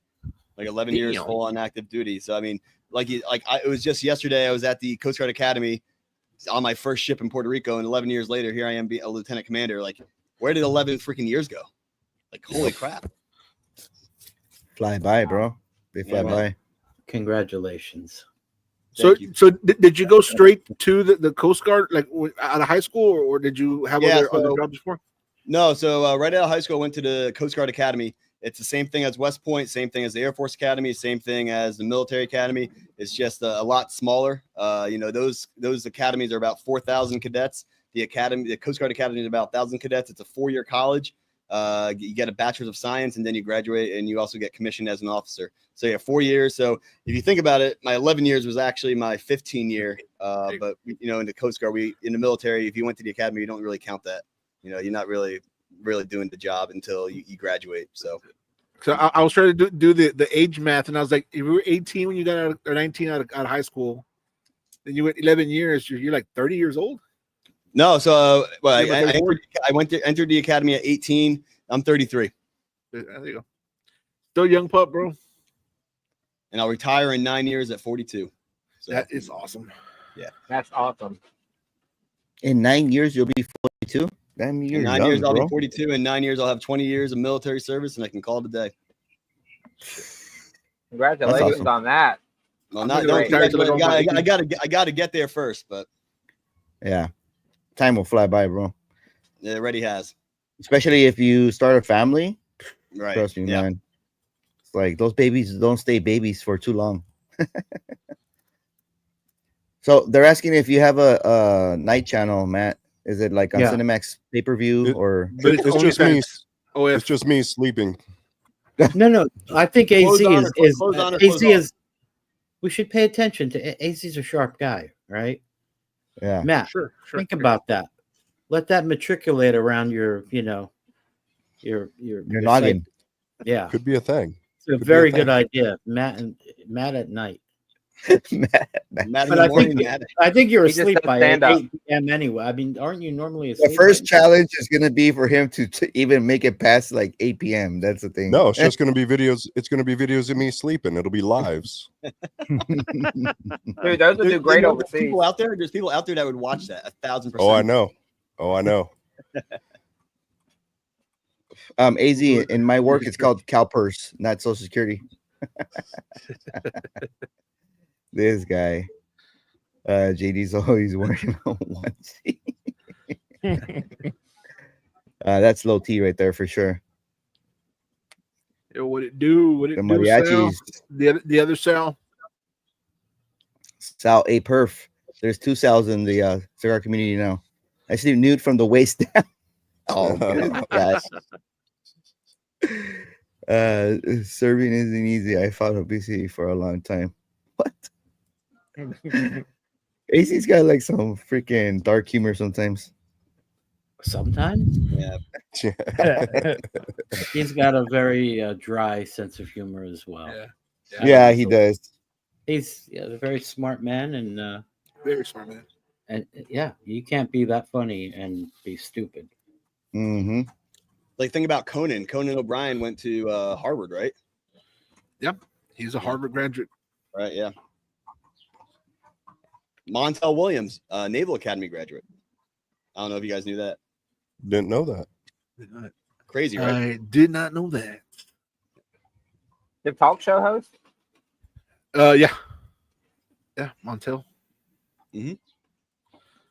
like 11 years full on active duty. So I mean, it was just yesterday. I was at the Coast Guard Academy on my first ship in Puerto Rico, and 11 years later, here I am, being a lieutenant commander. Like, where did 11 freaking years go? Like, holy crap! Fly by, bro. They fly by. Congratulations. So did you go straight to the Coast Guard, like out of high school, or did you have other jobs before? No, so right out of high school, I went to the Coast Guard Academy. It's the same thing as West Point, same thing as the Air Force Academy, same thing as the Military Academy. It's just a lot smaller. Those academies are about 4,000 cadets. The Coast Guard Academy is about 1,000 cadets. It's a 4-year college. You get a bachelor's of science, and then you graduate, and you also get commissioned as an officer. So yeah, 4 years. So if you think about it, my 11 years was actually my 15 year. But in the Coast Guard, in the military, if you went to the academy, you don't really count that. You're not really doing the job until you graduate. So I was trying to do the age math, and I was like, if you were 18 when you got out, or 19 out of high school, then you went 11 years. You're like 30 years old. No, so I entered the academy at 18. I'm 33. There you go. Still young pup, bro. And I'll retire in 9 years at 42. So that is awesome. Yeah, that's awesome. In 9 years, you'll be 42. Damn, you're in 9 young, years, I'll bro. be 42. In 9 years, I'll have 20 years of military service, and I can call it a day. Congratulations awesome. on that. Well, I gotta get there first, but yeah, time will fly by, bro. It already has. Especially if you start a family. Right. Trust me, man. It's like those babies don't stay babies for too long. So they're asking if you have a night channel, Matt. Is it like on Cinemax pay-per-view or? But it's just me. Oh, it's just me sleeping. No. I think AZ is. We should pay attention to AZ's a sharp guy, right? Yeah. Matt, sure. Think about that. Let that matriculate around your noggin. Yeah, could be a thing. It's a very good idea, Matt at night. Matt I think you're asleep by 8 p.m. anyway. I mean, aren't you normally asleep? The first challenge is going to be for him to even make it past like 8 p.m. That's the thing. No, it's just going to be videos. It's going to be videos of me sleeping. It'll be lives. Dude, those would do great overseas. People out there, there's people out there that would watch that 1,000%. Oh, I know. AZ in my work, it's called CalPERS, not Social Security. This guy, JD's always wearing a onesie. That's low T right there for sure. Yo, what it do? What it The do? mariachis. Sal? The other Sal. Sal A Perf. There's 2 Sals in the cigar community now. I see nude from the waist down. Oh gosh. Serving isn't easy. I fought obesity for a long time. What? AC's got like some freaking dark humor sometimes. Sometimes, yeah. He's got a very dry sense of humor as well. Yeah, he does. He's a very smart man, and very smart man. And you can't be that funny and be stupid. Mm-hmm. Like, think about Conan. Conan O'Brien went to Harvard, right? He's a Harvard graduate. Right. Yeah. Montel Williams, Naval Academy graduate. I don't know if you guys knew that. Didn't know that. Crazy, right? I did not know that. The talk show host. Yeah, Montel.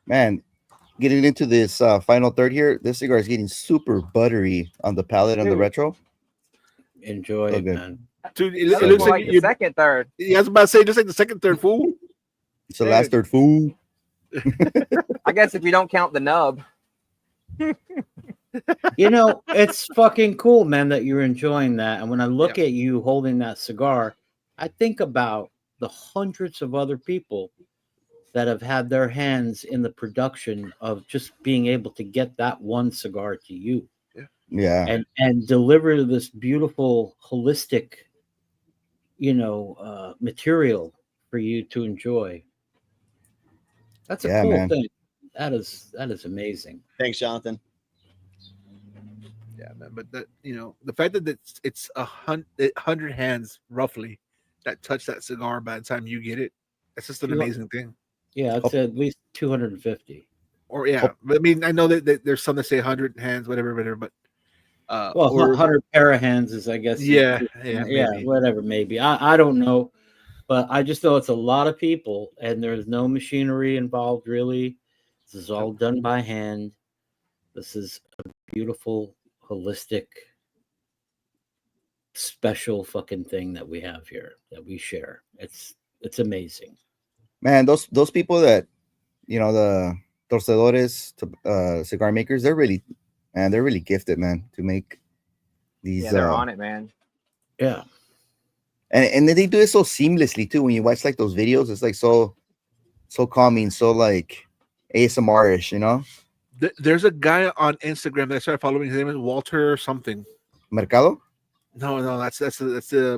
Man, getting into this final third here, this cigar is getting super buttery on the palate on the Dude. retro. Enjoy So it, good. man. Dude, it That looks looks like like the you. second, third. Yeah, I was about to say just like the second, third fool. It's the last third food. I guess if you don't count the nub. You know, it's fucking cool, man, that you're enjoying that. And when I look at you holding that cigar, I think about the hundreds of other people that have had their hands in the production of just being able to get that one cigar to you. Yeah. And deliver this beautiful holistic, material for you to enjoy. That's a Yeah, cool man. thing. That is amazing. Thanks, Jonathan. Yeah, man. But that the fact that it's 100 hands roughly that touch that cigar by the time you get it, it's just an amazing thing. Yeah, it's at least 250. Or but I mean, I know that there's some that say 100 hands, whatever, but Well, 100 pair of hands is, I guess. Yeah, maybe. Whatever, maybe. I don't know, but I just know it's a lot of people, and there's no machinery involved, really. This is all done by hand. This is a beautiful, holistic, special fucking thing that we have here that we share. It's amazing. Man, those people that, the torcedores, cigar makers, they're really gifted, man, to make these. Yeah, they're on it, man. Yeah. And then they do it so seamlessly too. When you watch like those videos, it's like so calming, so like ASMR-ish, There's a guy on Instagram that I started following. His name is Walter something. Mercado. No, that's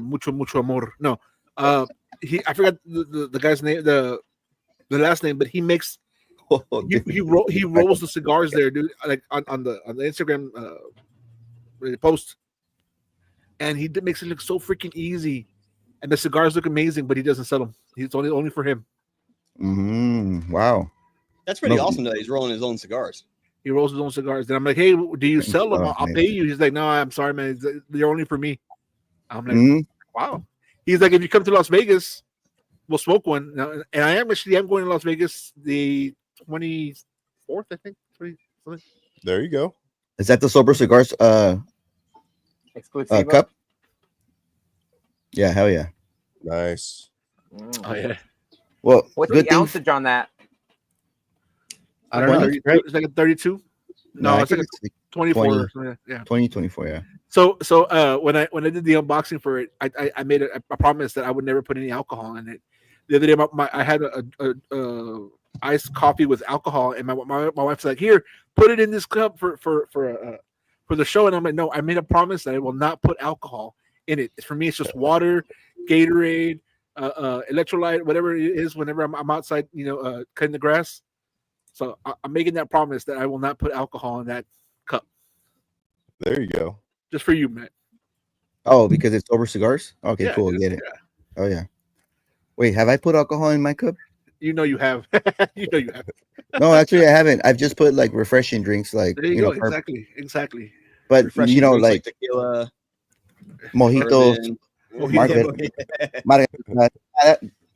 mucho amor. No, I forgot the guy's name, the last name, but he makes he rolls the cigars there, dude. Like on the Instagram post, and he makes it look so freaking easy, and the cigars look amazing, but he doesn't sell them. It's only for him. Wow. That's pretty awesome that he's rolling his own cigars. He rolls his own cigars. Then I'm like, hey, do you sell them? I'll pay you. He's like, no, I'm sorry, man. They're only for me. I'm like, wow. He's like, if you come to Las Vegas, we'll smoke one. Now, and I'm going to Las Vegas the 24th, I think. 20, There you go. Is that the Sober Cigars Exclusive cup? Yeah, hell yeah. Nice. Oh yeah. Well, What's good the thing. ounceage on that? I don't know. 32, it's like a 32. No, I it's like think a 24. 20. Or something. Yeah. 2024, yeah. So when I did the unboxing for it, I made a promise that I would never put any alcohol in it. The other day, I had a iced coffee with alcohol, and my wife's like, "Here, put it in this cup for the show." And I'm like, "No, I made a promise that I will not put alcohol in it. For me, it's just water, Gatorade, electrolyte, whatever it is. Whenever I'm outside, cutting the grass." So I'm making that promise that I will not put alcohol in that cup. There you go. Just for you, Matt. Oh, because it's Sober Cigars? Okay, Yeah, cool. Get it. Oh, yeah. Wait, have I put alcohol in my cup? You know you have. You know you have. No, actually, I haven't. I've just put like refreshing drinks, like, There you go. herb- Exactly. But, Refreshing drinks like tequila, mojitos, bourbon. margarita.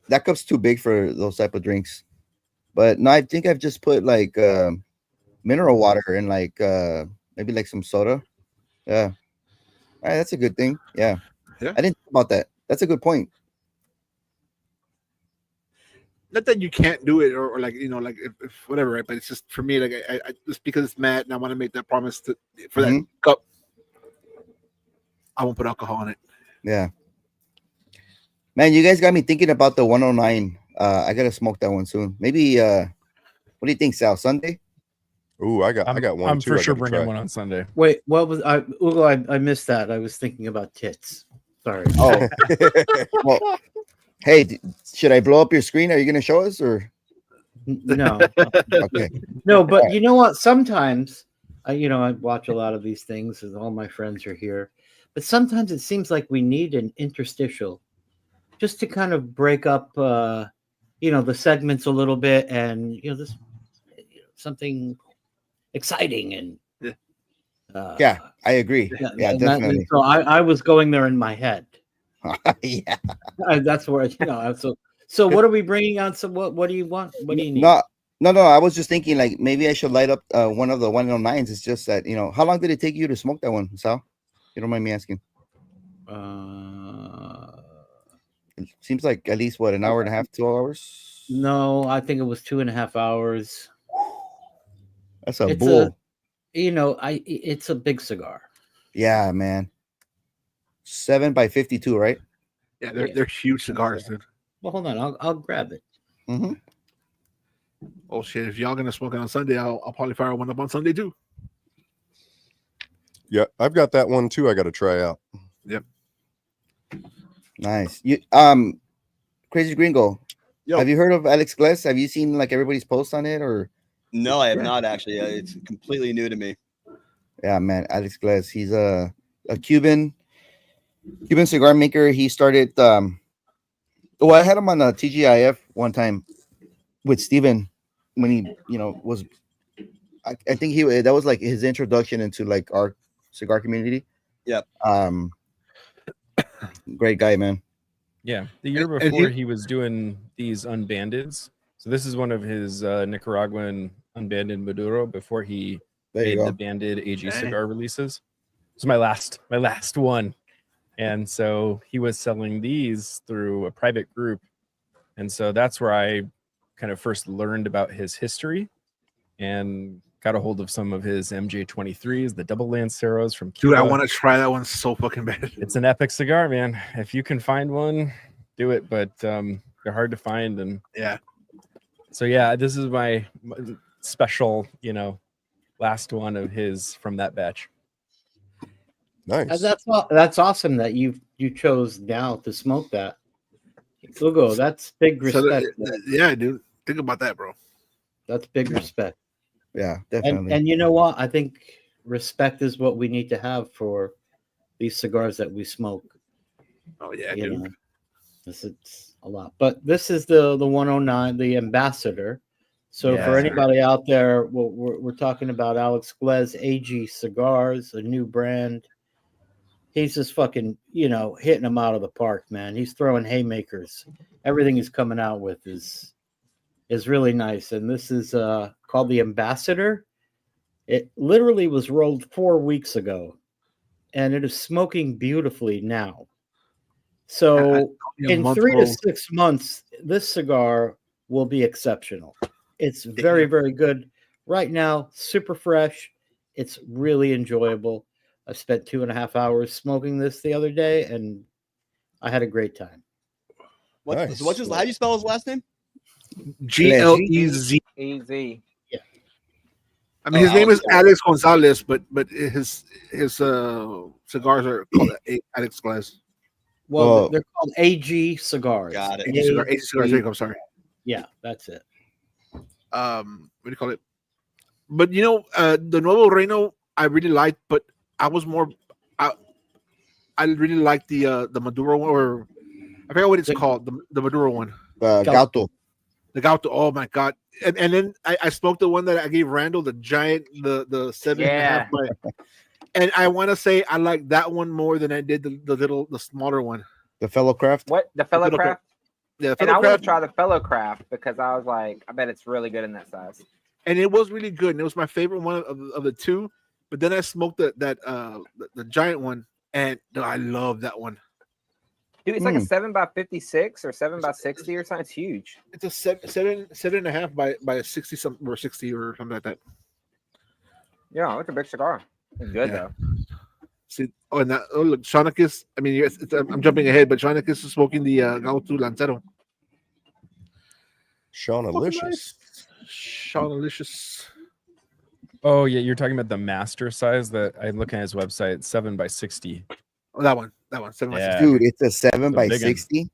That cup's too big for those type of drinks. But no, I think I've just put like mineral water and like maybe like some soda. Yeah. All right, that's a good thing. Yeah. Yeah. I didn't think about that. That's a good point. Not that you can't do it or like like if whatever, right? But it's just for me, like I just because it's Matt and I want to make that promise for that cup, I won't put alcohol in it. Yeah. Man, you guys got me thinking about the 109. I gotta smoke that one soon. Maybe what do you think, Sal? Sunday? Ooh, I got one. I'm too. for I sure gotta bringing try. one on Sunday. Wait, what was Ugo? I missed that. I was thinking about tits. Sorry. Oh, well, hey, should I blow up your screen? Are you gonna show us or No. okay? No, but you know what? Sometimes I watch a lot of these things, and all my friends are here. But sometimes it seems like we need an interstitial, just to kind of break up, the segments a little bit, and this something exciting and. Yeah. Yeah, I agree. Yeah, and definitely. so I was going there in my head. Yeah. That's where So what are we bringing on? So what do you want? What do you need? No. I was just thinking like maybe I should light up one of the 109s. It's just that how long did it take you to smoke that one, Sal? You don't mind me asking? It seems like at least an hour and a half, 2 hours. No, I think it was 2.5 hours. That's a It's bull. it's a big cigar. Yeah, man. 7x52, right? Yeah, they're huge cigars, dude. Well, hold on, I'll grab it. Mm-hmm. Oh shit! If y'all gonna smoke it on Sunday, I'll probably fire one up on Sunday too. Yeah, I've got that one too. I got to try out. Yep. Nice. You Crazy Gringo. Yo. Have you heard of Alex Gless? Have you seen like everybody's post on it or? No, I have not actually. It's completely new to me. Yeah, man, Alex Gless. He's a Cuban cigar maker. He started. Well, I had him on a TGIF one time with Steven when he, was. I think that was like his introduction into like our cigar community. Yep. Great guy, man. Yeah, the year And before he was doing these unbandeds. So this is one of his Nicaraguan unbanded Maduro before he There you made go. the banded AG Dang. cigar releases. It was my last one. And so he was selling these through a private group. And so that's where I kind of first learned about his history and got a hold of some of his MJ23s, the double Lanceros from Cuba. Dude, I want to try that one so fucking bad. It's an epic cigar, man. If you can find one, do it. But they're hard to find. And Yeah. so, yeah, this is my special, last one of his from that batch. Nice. That's awesome that you chose now to smoke that. Hugo, that's big respect. Yeah, dude. Think about that, bro. That's big respect. Yeah, definitely. And you know what? I think respect is what we need to have for these cigars that we smoke. Oh yeah, You dude. know, it's a lot. But this is the 109, the Ambassador. So for Yeah. anybody out there, we're talking about Alex Glez AG Cigars, a new brand. He's just fucking, hitting them out of the park, man. He's throwing haymakers. Everything he's coming out with is really nice. And this is called the Ambassador. It literally was rolled 4 weeks ago, and it is smoking beautifully now. So in 3 to 6 months, this cigar will be exceptional. It's very, very good. Right now, super fresh. It's really enjoyable. I spent 2.5 hours smoking this the other day, and I had a great time. Nice. So how do you spell his last name? GLEZ. Easy. I mean, his name is Alex Gonzalez, but his cigars are called Alex Glez. Well, they're called AG Cigars. Got it. AG Cigars. I'm sorry. Yeah, that's it. What do you call it? But the Nuevo Reino I really liked, but I was more I really liked the Maduro one, or I forget what it's called, the Maduro one. Gauto. The Gauto. Oh my god! And then I smoked the one that I gave Randall, the giant, the 7.5 by. And I want to say I like that one more than I did the smaller one. The Fellow Craft. What? The Fellow Fellow Craft? Yeah, And I want to try the Fellow Craft because I was like, I bet it's really good in that size. And it was really good. And it was my favorite one of the two. But then I smoked the giant one, and I love that one. Dude, it's like a 7x56 or 7x60 or something. It's huge. It's a 7.5 by a 60 something or 60 or something like that. Yeah, it's a big cigar. It's good though. See, look, Shaunicus. I mean, I'm jumping ahead, but Shaunicus is smoking the Gauto Lancero. Shaunalicious. Shaunalicious. Oh yeah, you're talking about the master size that I'm looking at his website, 7x60. Oh, that one, 7 by 60. Dude, it's a 7 by big one. 60.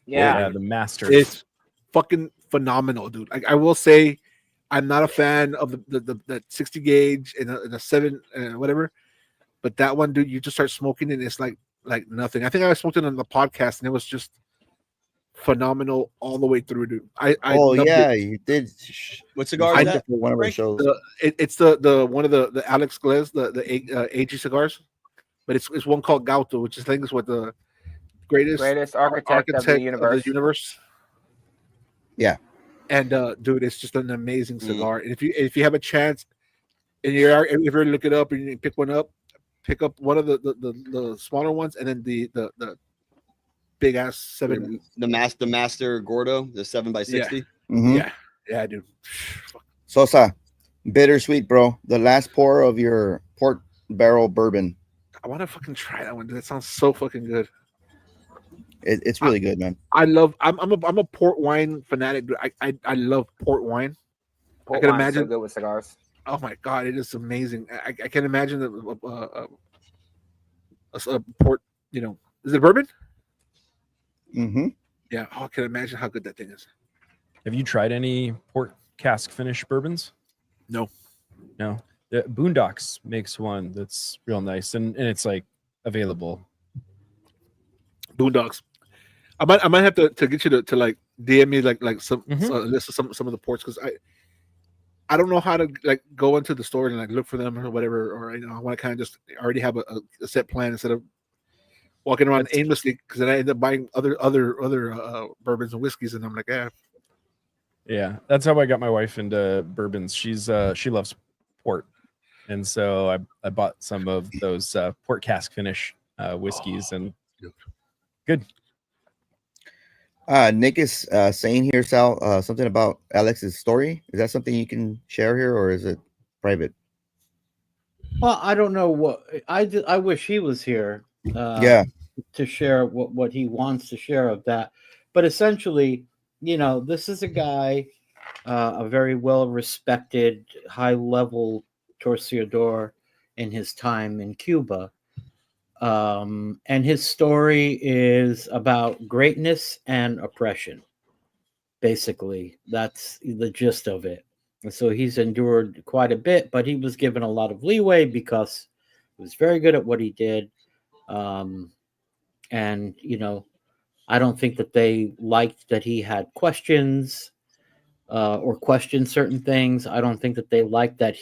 Yeah. The masters. It's fucking phenomenal, dude. Like I will say, I'm not a fan of the 60 gauge and a 7 whatever. But that one, dude, you just start smoking and it's like nothing. I think I smoked it on the podcast and it was just phenomenal all the way through, dude. I Oh loved yeah, it. you did. What You cigar is smoked that? it for one of our Frank? shows. It's the one of the Alex Glez, the AG cigars, but it's one called Gauto, which I think is what the greatest architect of the of the universe. universe. Yeah. And dude, it's just an amazing Mm. cigar. And if you have a chance, and if you look it up and you pick one up, pick up one of the smaller ones, and then the big ass 7. The master Gordo, the 7x60. Mhm. Yeah, dude. Sosa, bittersweet, bro. The last pour of your port barrel bourbon. I want to fucking try that one. Dude. That sounds so fucking good. It's really good, man. I'm a port wine fanatic. Dude. I love port wine. Port can wine's imagine- so good with cigars. Oh my god, it is amazing. I can imagine a port. You know, is it bourbon? Mm-hmm. Yeah. Oh, I can imagine how good that thing is. Have you tried any port cask finish bourbons? No. No. The Boondocks makes one that's real nice and it's like available. Boondocks. I might have to get you to like DM me like some Mhm. a list of some of the ports because I don't know how to like go into the store and like look for them or whatever, or I want to kind of just already have a set plan instead of walking around That's- aimlessly because then I end up buying other bourbons and whiskeys and I'm like, Yeah, that's how I got my wife into bourbons. She loves port, and so I bought some of those port cask finish whiskeys, and good. Nick is saying here, Sal, something about Alex's story. Is that something you can share here, or is it private? Well, I don't know what I wish he was here. Yeah. To share what he wants to share of that, but essentially, this is a guy, a very well respected, high level torcedor in his time in Cuba. And his story is about greatness and oppression. Basically, that's the gist of it. And so he's endured quite a bit, but he was given a lot of leeway because he was very good at what he did. And, I don't think that they liked that he had questions or questioned certain things. I don't think that they liked that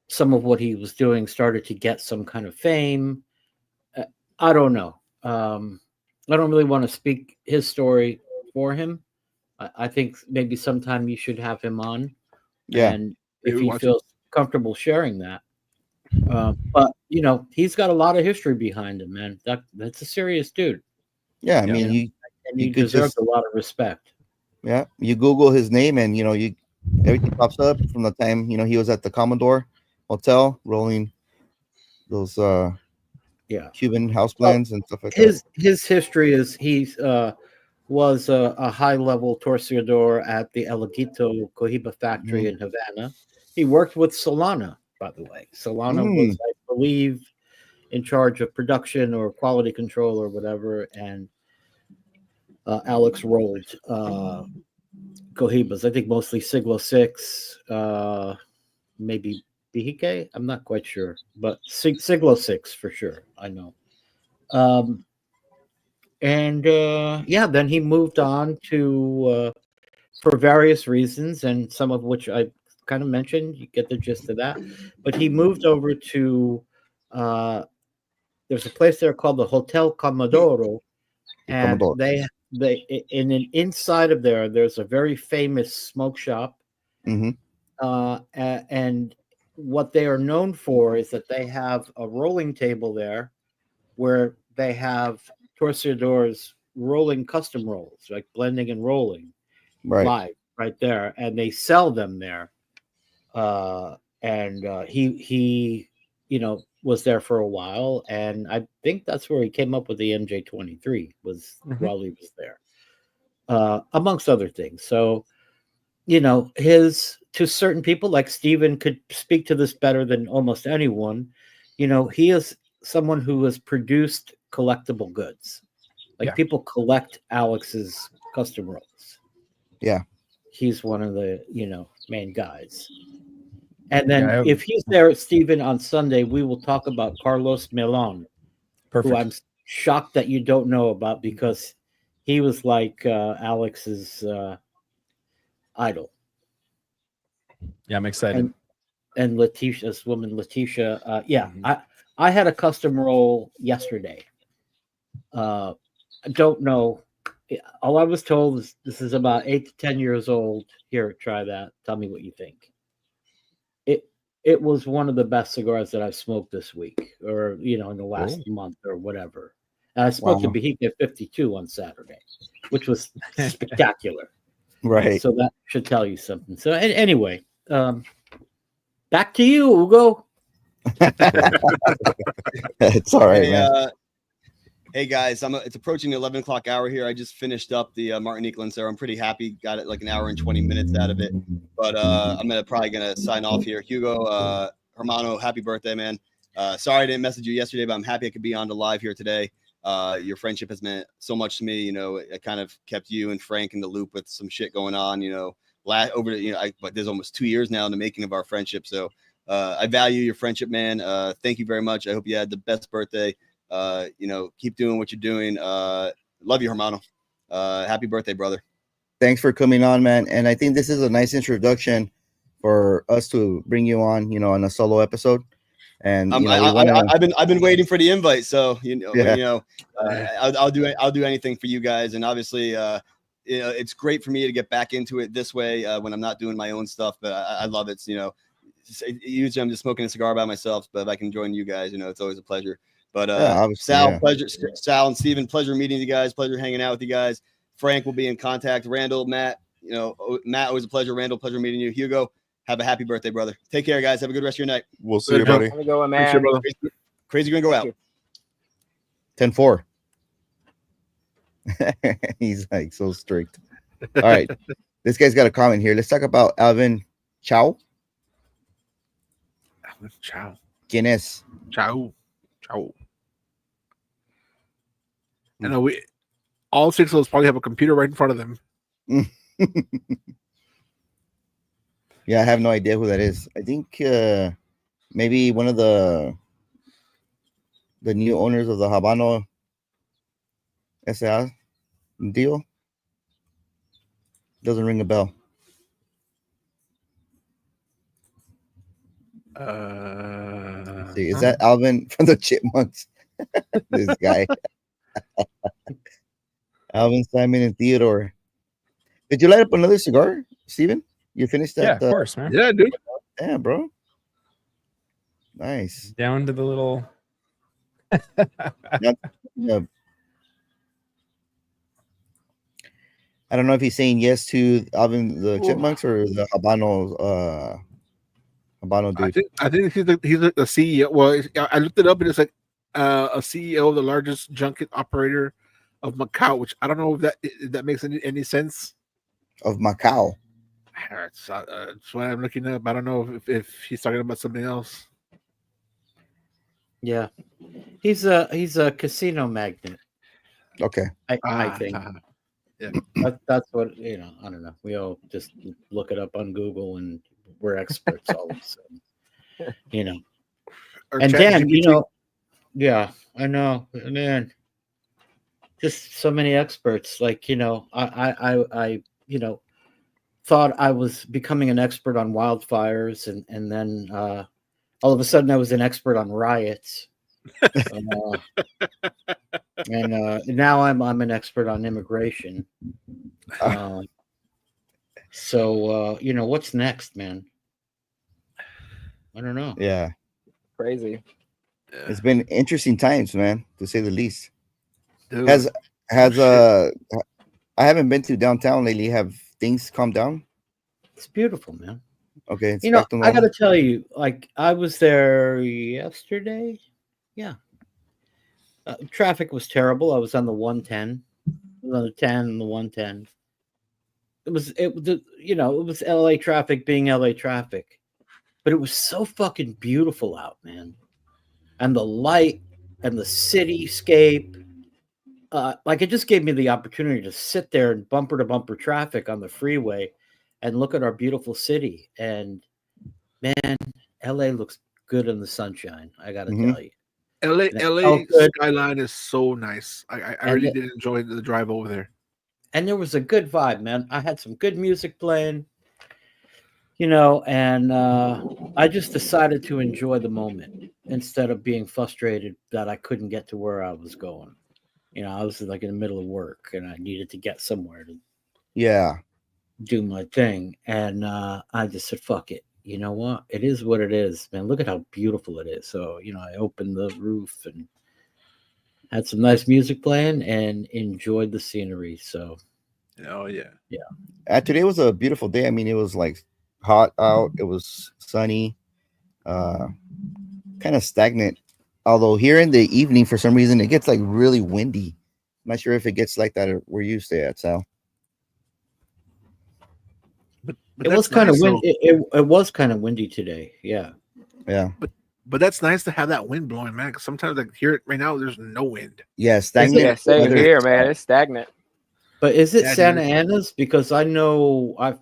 some of what he was doing started to get some kind of fame. I don't know. I don't really want to speak his story for him. I think maybe sometime you should have him on. Yeah. And Maybe if he watch feels comfortable sharing that. But he's got a lot of history behind him, man. That's a serious dude, Yeah. I Yeah. mean, and You he could deserves just- a lot of respect. you Google his name, and everything pops up from the time he was at the Commodore Hotel rolling those Yeah. Cuban house plans and stuff like that. His history is he's was a high level torcedor at the Elguito Cohiba factory in Havana. He worked with Solana, by the way. Solana was, I believe, in charge of production or quality control or whatever, and Alex rolled Cohibas. I think mostly Siglo 6, maybe Bihique. I'm not quite sure, but Siglo 6 for sure. I know. Then he moved on to for various reasons, and some of which I kind of mentioned. You get the gist of that. But he moved over to there's a place there called the Hotel Comodoro, and Commodore. they in an inside of there's a very famous smoke shop. Mm-hmm. And what they are known for is that they have a rolling table there where they have torcedors rolling custom rolls, like blending and rolling Right. live right there, and they sell them there. He was there for a while, and I think that's where he came up with the MJ23 was while he was there, amongst other things. So, to certain people, like Steven could speak to this better than almost anyone. He is someone who has produced collectible goods. Like people collect Alex's custom rolls. Yeah. He's one of the, main guys. And then Yeah, if he's there, Stephen, on Sunday, we will talk about Carlos Milon, perfect. who I'm shocked that you don't know about because he was like Alex's idol. Yeah, I'm excited. And Letitia's woman, Letitia. Yeah, Mhm. I had a custom roll yesterday. I don't know. All I was told is this is about 8 to 10 years old. Here, try that. Tell me what you think. It was one of the best cigars that I've smoked this week, or in the last month or whatever. And I smoked the Wow. Bahika 52 on Saturday, which was spectacular. Right. So that should tell you something. So anyway, back to you, Hugo. It's all right, Hey, man. hey guys, it's approaching the 11 o'clock hour here. I just finished up the Martinique Lancero. I'm pretty happy. Got it like an hour and 20 minutes out of it. But I'm probably gonna sign off here. Hugo, Hermano, happy birthday, man. Sorry I didn't message you yesterday, but I'm happy I could be on the live here today. Your friendship has meant so much to me. You know, it kind of kept you and Frank in the loop with some shit going on. You know, but there's almost 2 years now in the making of our friendship. So I value your friendship, man. Thank you very much. I hope you had the best birthday. Keep doing what you're doing. Love you, Hermano. Happy birthday, brother. Thanks for coming on, man. And I think this is a nice introduction for us to bring you on, on a solo episode. And we want to. I've been waiting for the invite, so Yeah. I'll do anything for you guys. And obviously, it's great for me to get back into it this way when I'm not doing my own stuff. But I love it. Usually I'm just smoking a cigar by myself, but if I can join you guys, it's always a pleasure. But Sal, pleasure. Sal and Steven, pleasure meeting you guys. Pleasure hanging out with you guys. Frank will be in contact. Randall, Matt, Matt, always a pleasure. Randall, pleasure meeting you. Hugo, have a happy birthday, brother. Take care, guys. Have a good rest of your night. We'll see you, buddy. Have a good one, man. Crazy gonna go out. 10-4. He's like so strict. All right. This guy's got a comment here. Let's talk about Alvin Chow. Ciao. ¿Quién es? Ciao. Ciao. I know all 6 of us probably have a computer right in front of them. Yeah, I have no idea who that is. I think maybe one of the new owners of the Habano SA deal. Doesn't ring a bell. Let's see, is that Alvin from the Chipmunks? This guy. Alvin, Simon, and Theodore. Did you light up another cigar, Steven? You finished that? Yeah, of course, man. Yeah, dude. Yeah, bro. Nice. Down to the little. Yeah. I don't know if he's saying yes to Alvin the Chipmunks or the Habano dude. I think he's the CEO. Well, I looked it up and it's like a CEO of the largest junket operator of Macau, which I don't know if that makes any sense. Of Macau. That's what I'm looking up. I don't know if he's talking about something else. Yeah, he's a casino magnate. Okay. I think. Yeah, that's what I don't know. We all just look it up on Google, and we're experts all of a sudden. Or And Chat Dan, GPT. yeah, I know, man. Just so many experts. Like I thought I was becoming an expert on wildfires, and then all of a sudden I was an expert on riots. And now I'm an expert on immigration. So what's next, man? I don't know. Yeah. Crazy. It's been interesting times, man, to say the least. Dude, Has I haven't been to downtown lately. Have things calmed down? It's beautiful, man. Okay. It's I back to normal. gotta tell you, like I was there yesterday. Yeah. Traffic was terrible. I was on the 110, on the 10 and the 110. It was LA traffic being LA traffic, but it was so fucking beautiful out, man. And the light and the cityscape, like it just gave me the opportunity to sit there in bumper to bumper traffic on the freeway and look at our beautiful city. And man, LA looks good in the sunshine. I got to Mhm. tell you. LA And it LA felt good. skyline is so nice. I And really the, did enjoy the drive over there. and there was a good vibe, man. I had some good music playing, you know, and I just decided to enjoy the moment instead of being frustrated that I couldn't get to where I was going. You know, I was like in the middle of work and I needed to get somewhere to Yeah. do my thing. And I just said, fuck it. You know what? It is what it is, man. Look at how beautiful it is. So, you know, I opened the roof and had some nice music playing and enjoyed the scenery. So, Oh yeah. Today was a beautiful day. I mean, it was like hot out. It was sunny. Uh, kind of stagnant. Although here in the evening, for some reason, it gets like really windy. I'm not sure if it gets like that where you stay at, Sal. But it was that's kind of nice wind. though. It was kind of windy today. Yeah. Yeah. But that's nice to have that wind blowing, man. Because sometimes like here right now, there's no wind. Yeah. Is Stagnant it? Yeah, same weather. here, man. It's stagnant. But is it Yeah, Santa dude. Ana's? Because I know I Uh,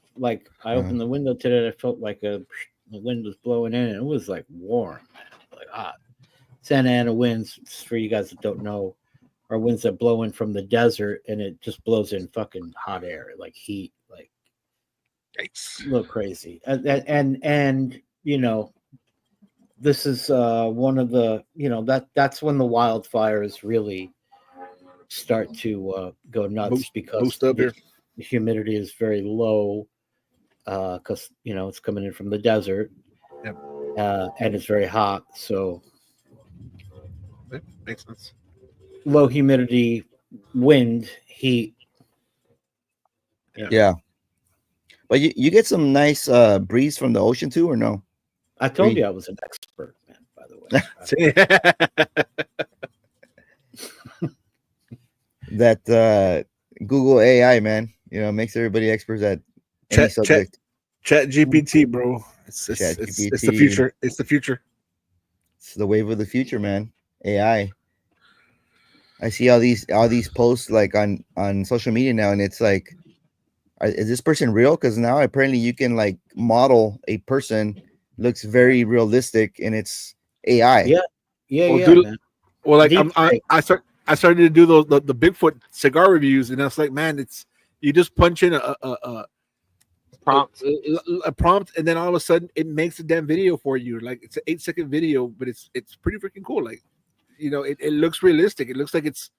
opened the window today and I felt like the wind was blowing in and it was like warm, man. Like hot. Santa Ana winds, for you guys that don't know, are winds that blow in from the desert and it just blows in fucking hot air, like heat, like Yikes. a little crazy. And you know, this is one of the, you know, that's when the wildfires really start to go nuts Boost because boost up here. the humidity is very low because you know it's coming in from the desert Yep. and it's very hot. So Yep, makes sense. low humidity, wind, heat. You know, yeah. But you get some nice breeze from the ocean too, or no? I told you I was an expert, man. By the way, That Google AI, man, makes everybody experts at any chat chat subject. chat GPT, bro. Chat It's the GPT. future. It's the future. It's the wave of the future, man. AI. I see all these posts like on social media now, and it's like, is this person real? Because now apparently you can like model a person, looks very realistic, and it's AI. yeah, yeah, Well, yeah, dude. man. Well, like Deep fake. I started to do those the Bigfoot cigar reviews, and I was like, man, it's you just punch in Prompt. a prompt, and then all of a sudden it makes a damn video for you. Like it's an 8-second video, but it's pretty freaking cool. Like it looks realistic. It looks like it's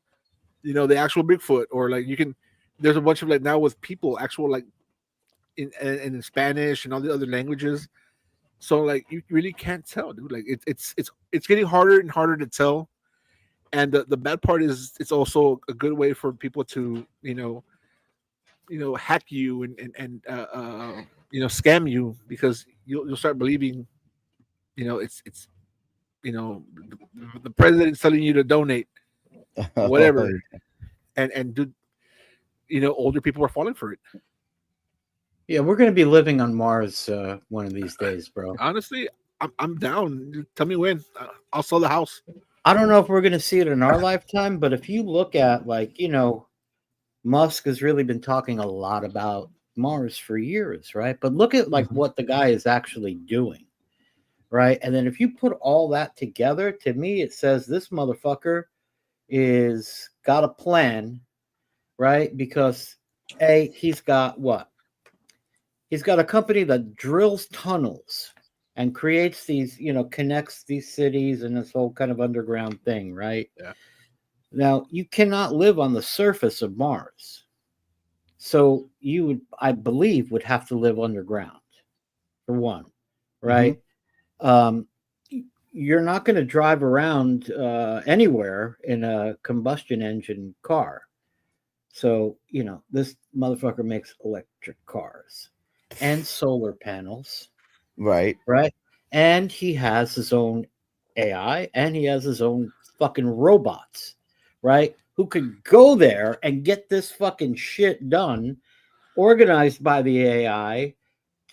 the actual Bigfoot, or like you can. There's a bunch of like now with people actual like in Spanish and all the other languages. So like you really can't tell, dude. Like it's getting harder and harder to tell. And the bad part is it's also a good way for people to hack you and scam you, because you'll start believing it's the president's telling you to donate whatever, and do older people are falling for it. Yeah, we're gonna be living on Mars one of these days, bro. Honestly, I'm down. Tell me when. I'll sell the house. I don't know if we're gonna see it in our lifetime, but if you look at like Musk has really been talking a lot about Mars for years, right? But look at like what the guy is actually doing, right? And then if you put all that together, to me, it says this motherfucker is got a plan, right? Because he's got what? He's got a company that drills tunnels and creates these, connects these cities and this whole kind of underground thing, right? Yeah. Now, you cannot live on the surface of Mars. So you would, I believe, would have to live underground for one, right? You're not going to drive around anywhere in a combustion engine car. So, this motherfucker makes electric cars and solar panels, Right. right? And he has his own AI and he has his own fucking robots, right? Who could go there and get this fucking shit done, organized by the AI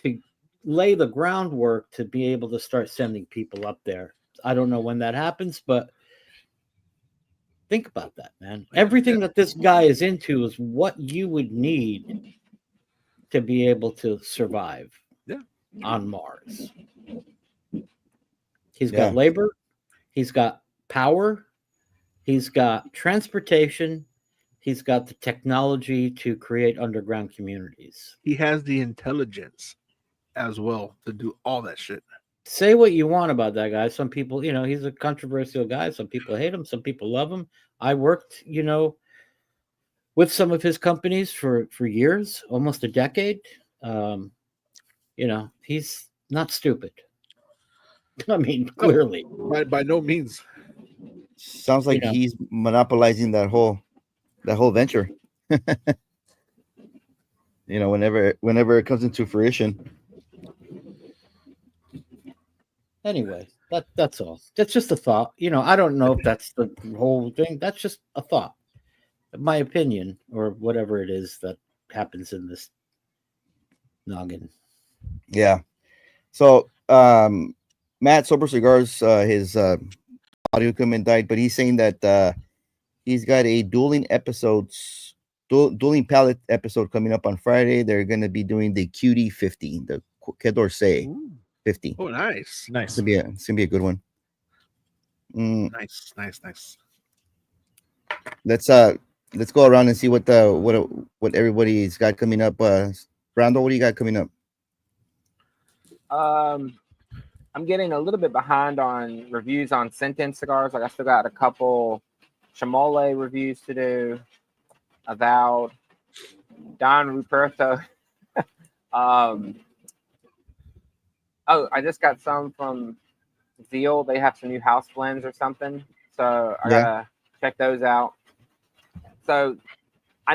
to lay the groundwork to be able to start sending people up there. I don't know when that happens, but think about that, man. Everything that this guy is into is what you would need to be able to survive Yeah. on Mars. He's Yeah. got labor, he's got power, he's got transportation, he's got the technology to create underground communities. He has the intelligence as well to do all that shit. Say what you want about that guy. Some people, he's a controversial guy. Some people hate him, some people love him. I worked, with some of his companies for years, almost a decade. He's not stupid. I mean, clearly. By no means. Sounds like he's monopolizing that whole venture. Whenever it comes into fruition. Anyway, that's all. That's just a thought. I don't know if that's the whole thing. That's just a thought. My opinion, or whatever it is that happens in this noggin. Yeah. So Matt Sober Cigars, his audio equipment died, but he's saying that he's got a dueling palette episode coming up on Friday. They're going to be doing the QD 50, the Quai d'Orsay 50. Oh, nice. Nice. It's gonna be a good one. Nice. Let's go around and see what everybody's got coming up. Brando, what do you got coming up? I'm getting a little bit behind on reviews on sentence cigars. Like I still got a couple Chimole reviews to do. Avowed, Don Ruperto. I just got some from Zeal. They have some new house blends or something. So I gotta check those out. So I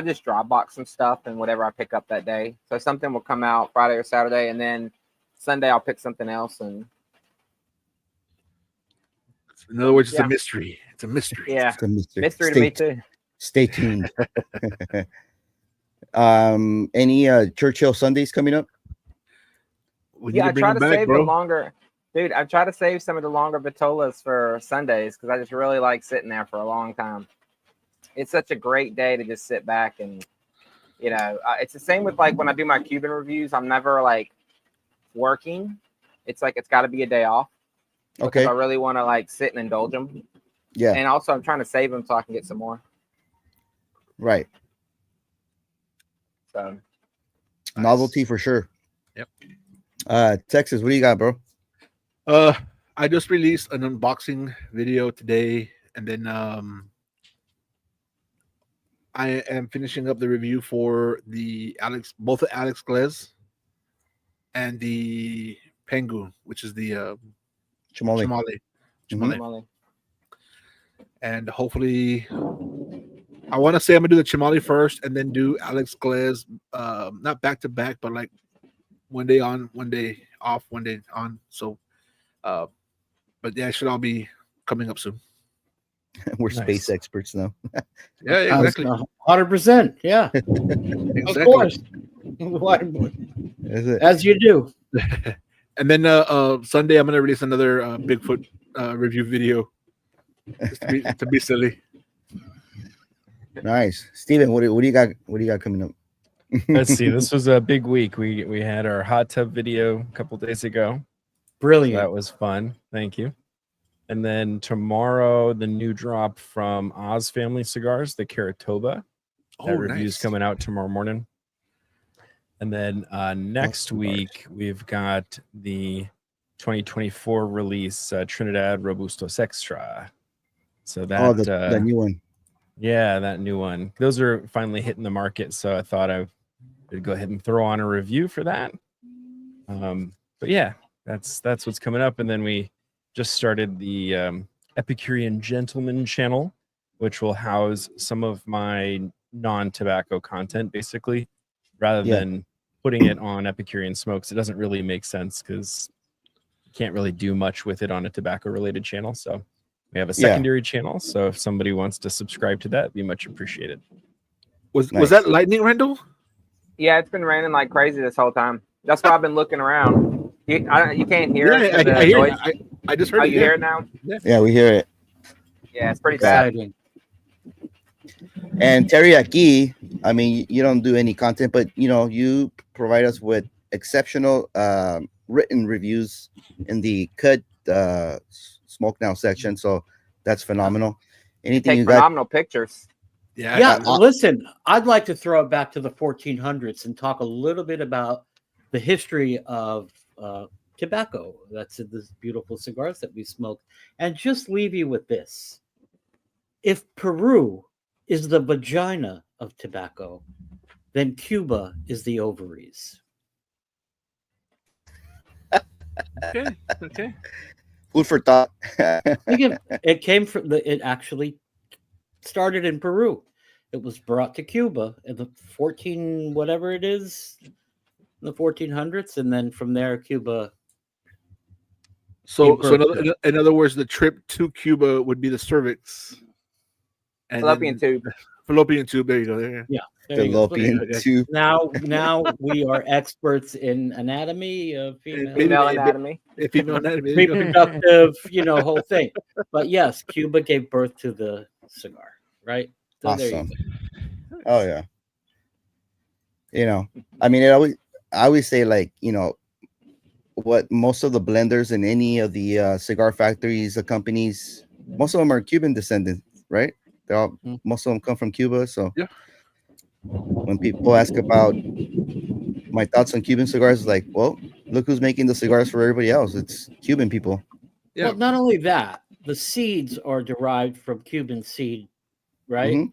just Dropbox some stuff and whatever I pick up that day. So something will come out Friday or Saturday, and then Sunday I'll pick something else. And in other words, it's a mystery. It's a mystery. Yeah, It's a mystery to me too. Stay tuned. Any Churchill Sundays coming up? I try to save the longer, dude. I try to save some of the longer Vitolas for Sundays because I just really like sitting there for a long time. It's such a great day to just sit back and, it's the same with like when I do my Cuban reviews. I'm never like working. It's like it's got to be a day off. Okay. I really want to like sit and indulge them. Yeah. And also, I'm trying to save them so I can get some more. Right. So. Novelty for sure. Yep. Texas, what do you got, bro? I just released an unboxing video today, and then I am finishing up the review for both the Alex Glez and the Pengu, which is the Chimole. Chimole. And hopefully, I want to say I'm gonna do the Chimole first, and then do Alex Glez, not back to back, but like one day on, one day off, one day on. So, but yeah, it should all be coming up soon. We're Nice. space experts now. Yeah, exactly. 100%. Yeah. Exactly. Of course. Is it? As you do. And then Sunday, I'm gonna release another Bigfoot review video. Just to be silly. Nice. Steven, what do you got? What do you got coming up? Let's see. This was a big week. We had our hot tub video a couple days ago. Brilliant. That was fun. Thank you. And then tomorrow, the new drop from Oz Family Cigars, the Caratoba. That review's coming out tomorrow morning. And then next week, we've got the 2024 release, Trinidad Robustos Extra. So that the new one. Yeah, that new one. Those are finally hitting the market, so I thought I would go ahead and throw on a review for that. But yeah, that's what's coming up. And then we just started the Epicurean Gentleman channel, which will house some of my non-tobacco content, basically, rather than putting it on Epicurean Smokes. It doesn't really make sense because you can't really do much with it on a tobacco-related channel. So we have a secondary channel. So if somebody wants to subscribe to that, it'd be much appreciated. Was that lightning, Randall? Yeah, it's been raining like crazy this whole time. That's why I've been looking around. You can't hear it. I hear it. I just heard it. You hear it now? Yeah, we hear it. Yeah, it's pretty bad. Exciting. And teriyaki, I mean, you don't do any content, but you provide us with exceptional written reviews in the cut smoke now section. So that's phenomenal. Anything Take you got? phenomenal pictures. Yeah, listen, I'd like to throw it back to the 1400s and talk a little bit about the history of tobacco. That's in this beautiful cigars that we smoke, and just leave you with this: if Peru is the vagina of tobacco, then Cuba is the ovaries. Okay. Okay. Food for thought. It came from it actually started in Peru. It was brought to Cuba in the 14 whatever it is, the 1400s, and then from there Cuba. So, birth in other words, the trip to Cuba would be the cervix. And Fallopian then- tube. Fallopian tube. There you go. There. Yeah, there you go. Fallopian Okay. tube. Now we are experts in anatomy of female, Female anatomy. Female anatomy. There you go. reproductive, whole thing. But yes, Cuba gave birth to the cigar, right? So there you Awesome. go. Oh yeah. I mean, I always say, like, what most of the blenders in any of the cigar factories, the companies, most of them are Cuban descendants, right? They're all most of them come from Cuba. So Yeah. when people ask about my thoughts on Cuban cigars, it's like, well, look who's making the cigars for everybody else. It's Cuban people. Yeah. Well, not only that, the seeds are derived from Cuban seed, right?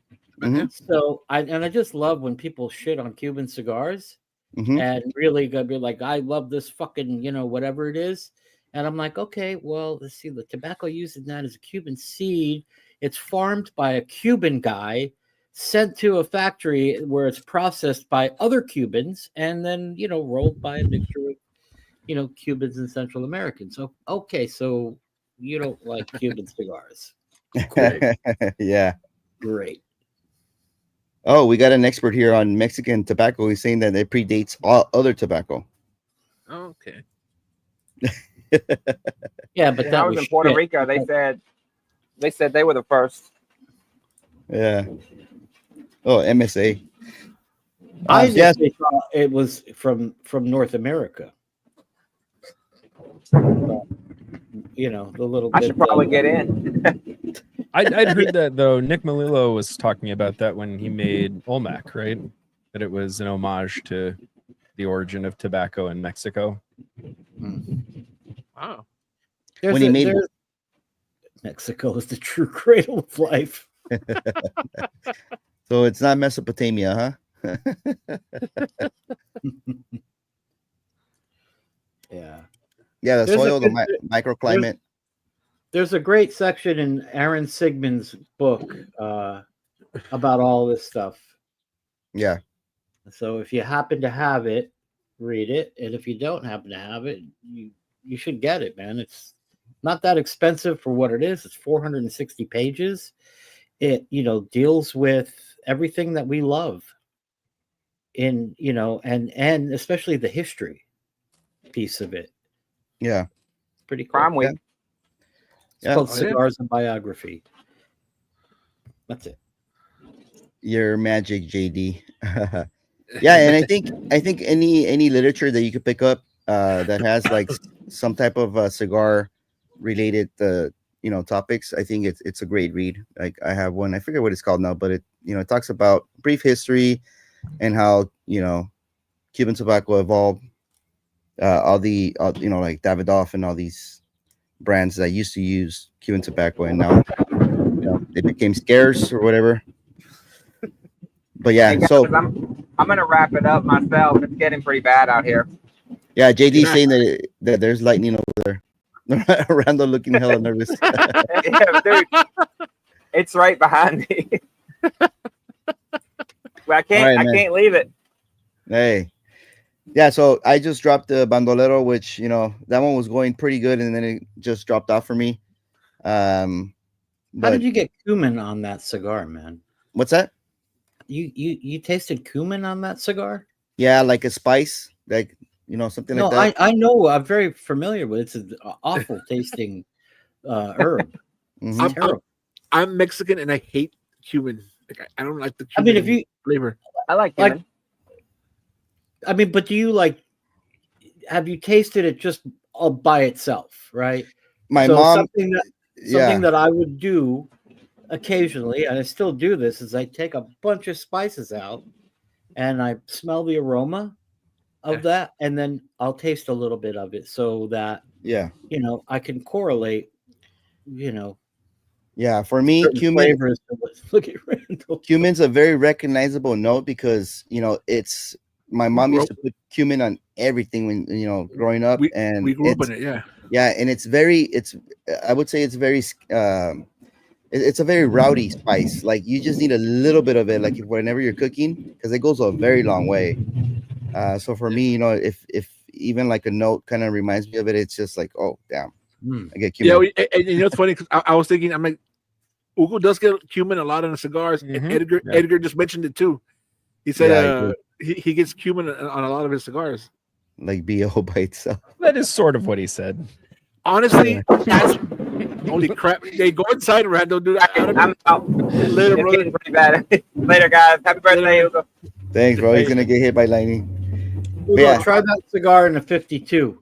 So I just love when people shit on Cuban cigars and really gonna be like, I love this fucking, whatever it is. And I'm like, okay, well, let's see, the tobacco used in that is a Cuban seed. It's farmed by a Cuban guy, sent to a factory where it's processed by other Cubans, and then, rolled by a mixture of, Cubans and Central Americans. So, okay, so you don't like Cuban cigars. Great. Yeah. Great. Oh, we got an expert here on Mexican tobacco. He's saying that it predates all other tobacco. Okay. Yeah, but When that I was in Puerto shit. Rico, they said they were the first. Yeah. Oh, MSA. I Yes. initially thought it was from North America. But, the little. I should probably get in. I'd heard that though. Nick Melillo was talking about that when he made Olmec, right? That it was an homage to the origin of tobacco in Mexico. Wow. When he made Mexico is the true cradle of life. So it's not Mesopotamia, huh? Yeah. Yeah, the There's soil, the microclimate. There's a great section in Aaron Sigmund's book about all this stuff. Yeah. So if you happen to have it, read it, and if you don't happen to have it, you should get it, man. It's not that expensive for what it is. It's 460 pages. It deals with everything that we love in and especially the history piece of it. Yeah. Pretty cool. Crime Week. It's called Cigars and Biography. That's it. Your magic, JD. Yeah, and I think any literature that you could pick up that has like some type of cigar related topics, I think it's a great read. Like I have one, I forget what it's called now, but it it talks about brief history and how Cuban tobacco evolved. All the like Davidoff and all these brands that used to use Cuban tobacco, and now they became scarce or whatever. But yeah, Hey guys, so I'm gonna wrap it up myself. It's getting pretty bad out here. yeah, JD saying that there's lightning over there. Randall looking hella nervous. Yeah, dude, it's right behind me. Well, I can't leave it. Hey. Yeah, so I just dropped the Bandolero, which that one was going pretty good, and then it just dropped off for me. How did you get cumin on that cigar, man? What's that? You tasted cumin on that cigar? Yeah, like a spice, like something like that. I know. I'm very familiar with it. It's an awful tasting herb. It's terrible. I'm Mexican and I hate cumin. Like, I don't like the I mean, cumin if you flavor. I like Like- cumin. I mean, but do you like? Have you tasted it just all by itself? Right. My So mom, something yeah, that I would do occasionally, and I still do this, is I take a bunch of spices out and I smell the aroma of that, and then I'll taste a little bit of it so that yeah, I can correlate, yeah. For me, certain cumin, flavors. Look at Randall. cumin's a very recognizable note because it's my mom used to put cumin on everything when growing up, and We grew up it's in it, yeah. yeah, and it's I would say it's very it's a very rowdy spice. Like you just need a little bit of it, like whenever you're cooking, because it goes a very long way. So for me, if even like a note kind of reminds me of it, it's just like, oh damn, I get cumin. Yeah, and it's funny because I was thinking, I'm like, Hugo does get cumin a lot in the cigars. And Mhm. Edgar just mentioned it too. He said Yeah, he gets cumin on a lot of his cigars. like BO by itself. That is sort of what he said. Honestly, that's holy crap. They go inside, Randall, dude. I'm out. Later, It's brother. getting pretty bad. Later, guys. Happy birthday, Hugo. Thanks, bro. He's gonna get hit by lightning. Ugo, Yeah. try that cigar in a 52.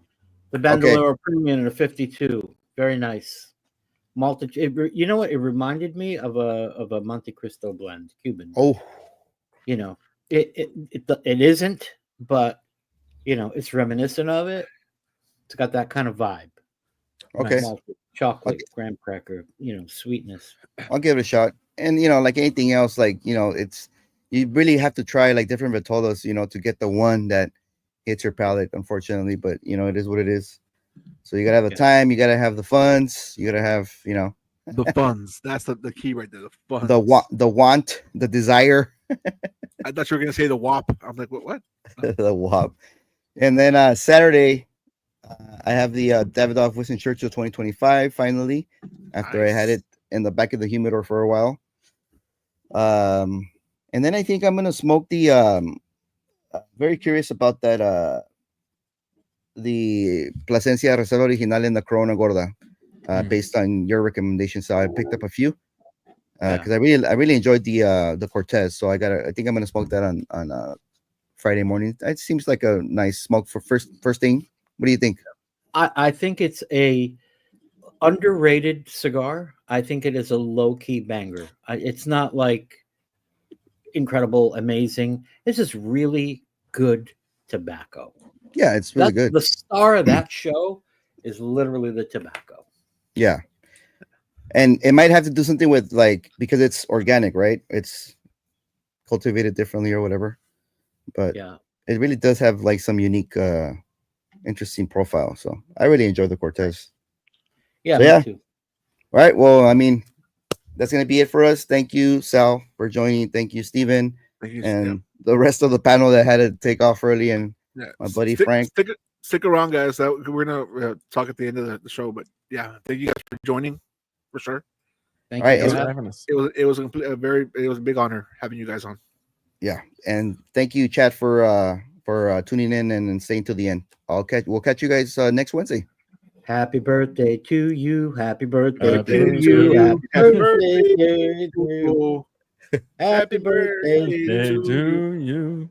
The Okay. Bandolero Premium in a 52. Very nice. Malted. You know what? It reminded me of a Monte Cristo blend, Cuban. Oh, It isn't, but it's reminiscent of it. It's got that kind of vibe. okay. Nice malted chocolate, Okay. graham cracker, sweetness. I'll give it a shot. And like anything else, like it's you really have to try like different vitolas, to get the one that hits your palate. Unfortunately, but it is what it is. So you gotta have the time, you gotta have the funds, you gotta have The funds. That's the key right there. The funds. the want, the desire, I thought you were gonna say the WAP. I'm like, what? the wop. And then Saturday, I have the Davidoff Winston Churchill 2025 finally, after I had Nice. it in the back of the humidor for a while. And then I think I'm gonna smoke the very curious about that the Plasencia Reserva Original in the Corona Gorda, based on your recommendation. So I picked up a few because I really enjoyed the Cortez. So I think I'm gonna smoke that on Friday morning. It seems like a nice smoke for first thing. What do you think? I think it's a underrated cigar. I think it is a low-key banger. It's not like incredible, amazing. This is really good tobacco. Yeah, it's really good. The star of that show is literally the tobacco. Yeah. And it might have to do something with because it's organic, right? It's cultivated differently or whatever. But Yeah. it really does have some unique interesting profile. So I really enjoy the Cortez. Yeah, So, me yeah. too. All right. Well, I mean, that's gonna be it for us. Thank you, Sal, for joining. Thank you, Steven. Thank you. And the rest of the panel that had to take off early, and my buddy Frank. Stick around, guys. We're gonna talk at the end of the show. But yeah, thank you guys for joining, for sure. Thank All right, you. Thanks for for having having us. It was a big honor having you guys on. Yeah, and thank you, chat, for tuning in and staying to the end. We'll catch you guys next Wednesday. Happy birthday to you. Happy birthday Happy to birthday you. to Happy you. birthday to you. Cool. Happy birthday Day to you.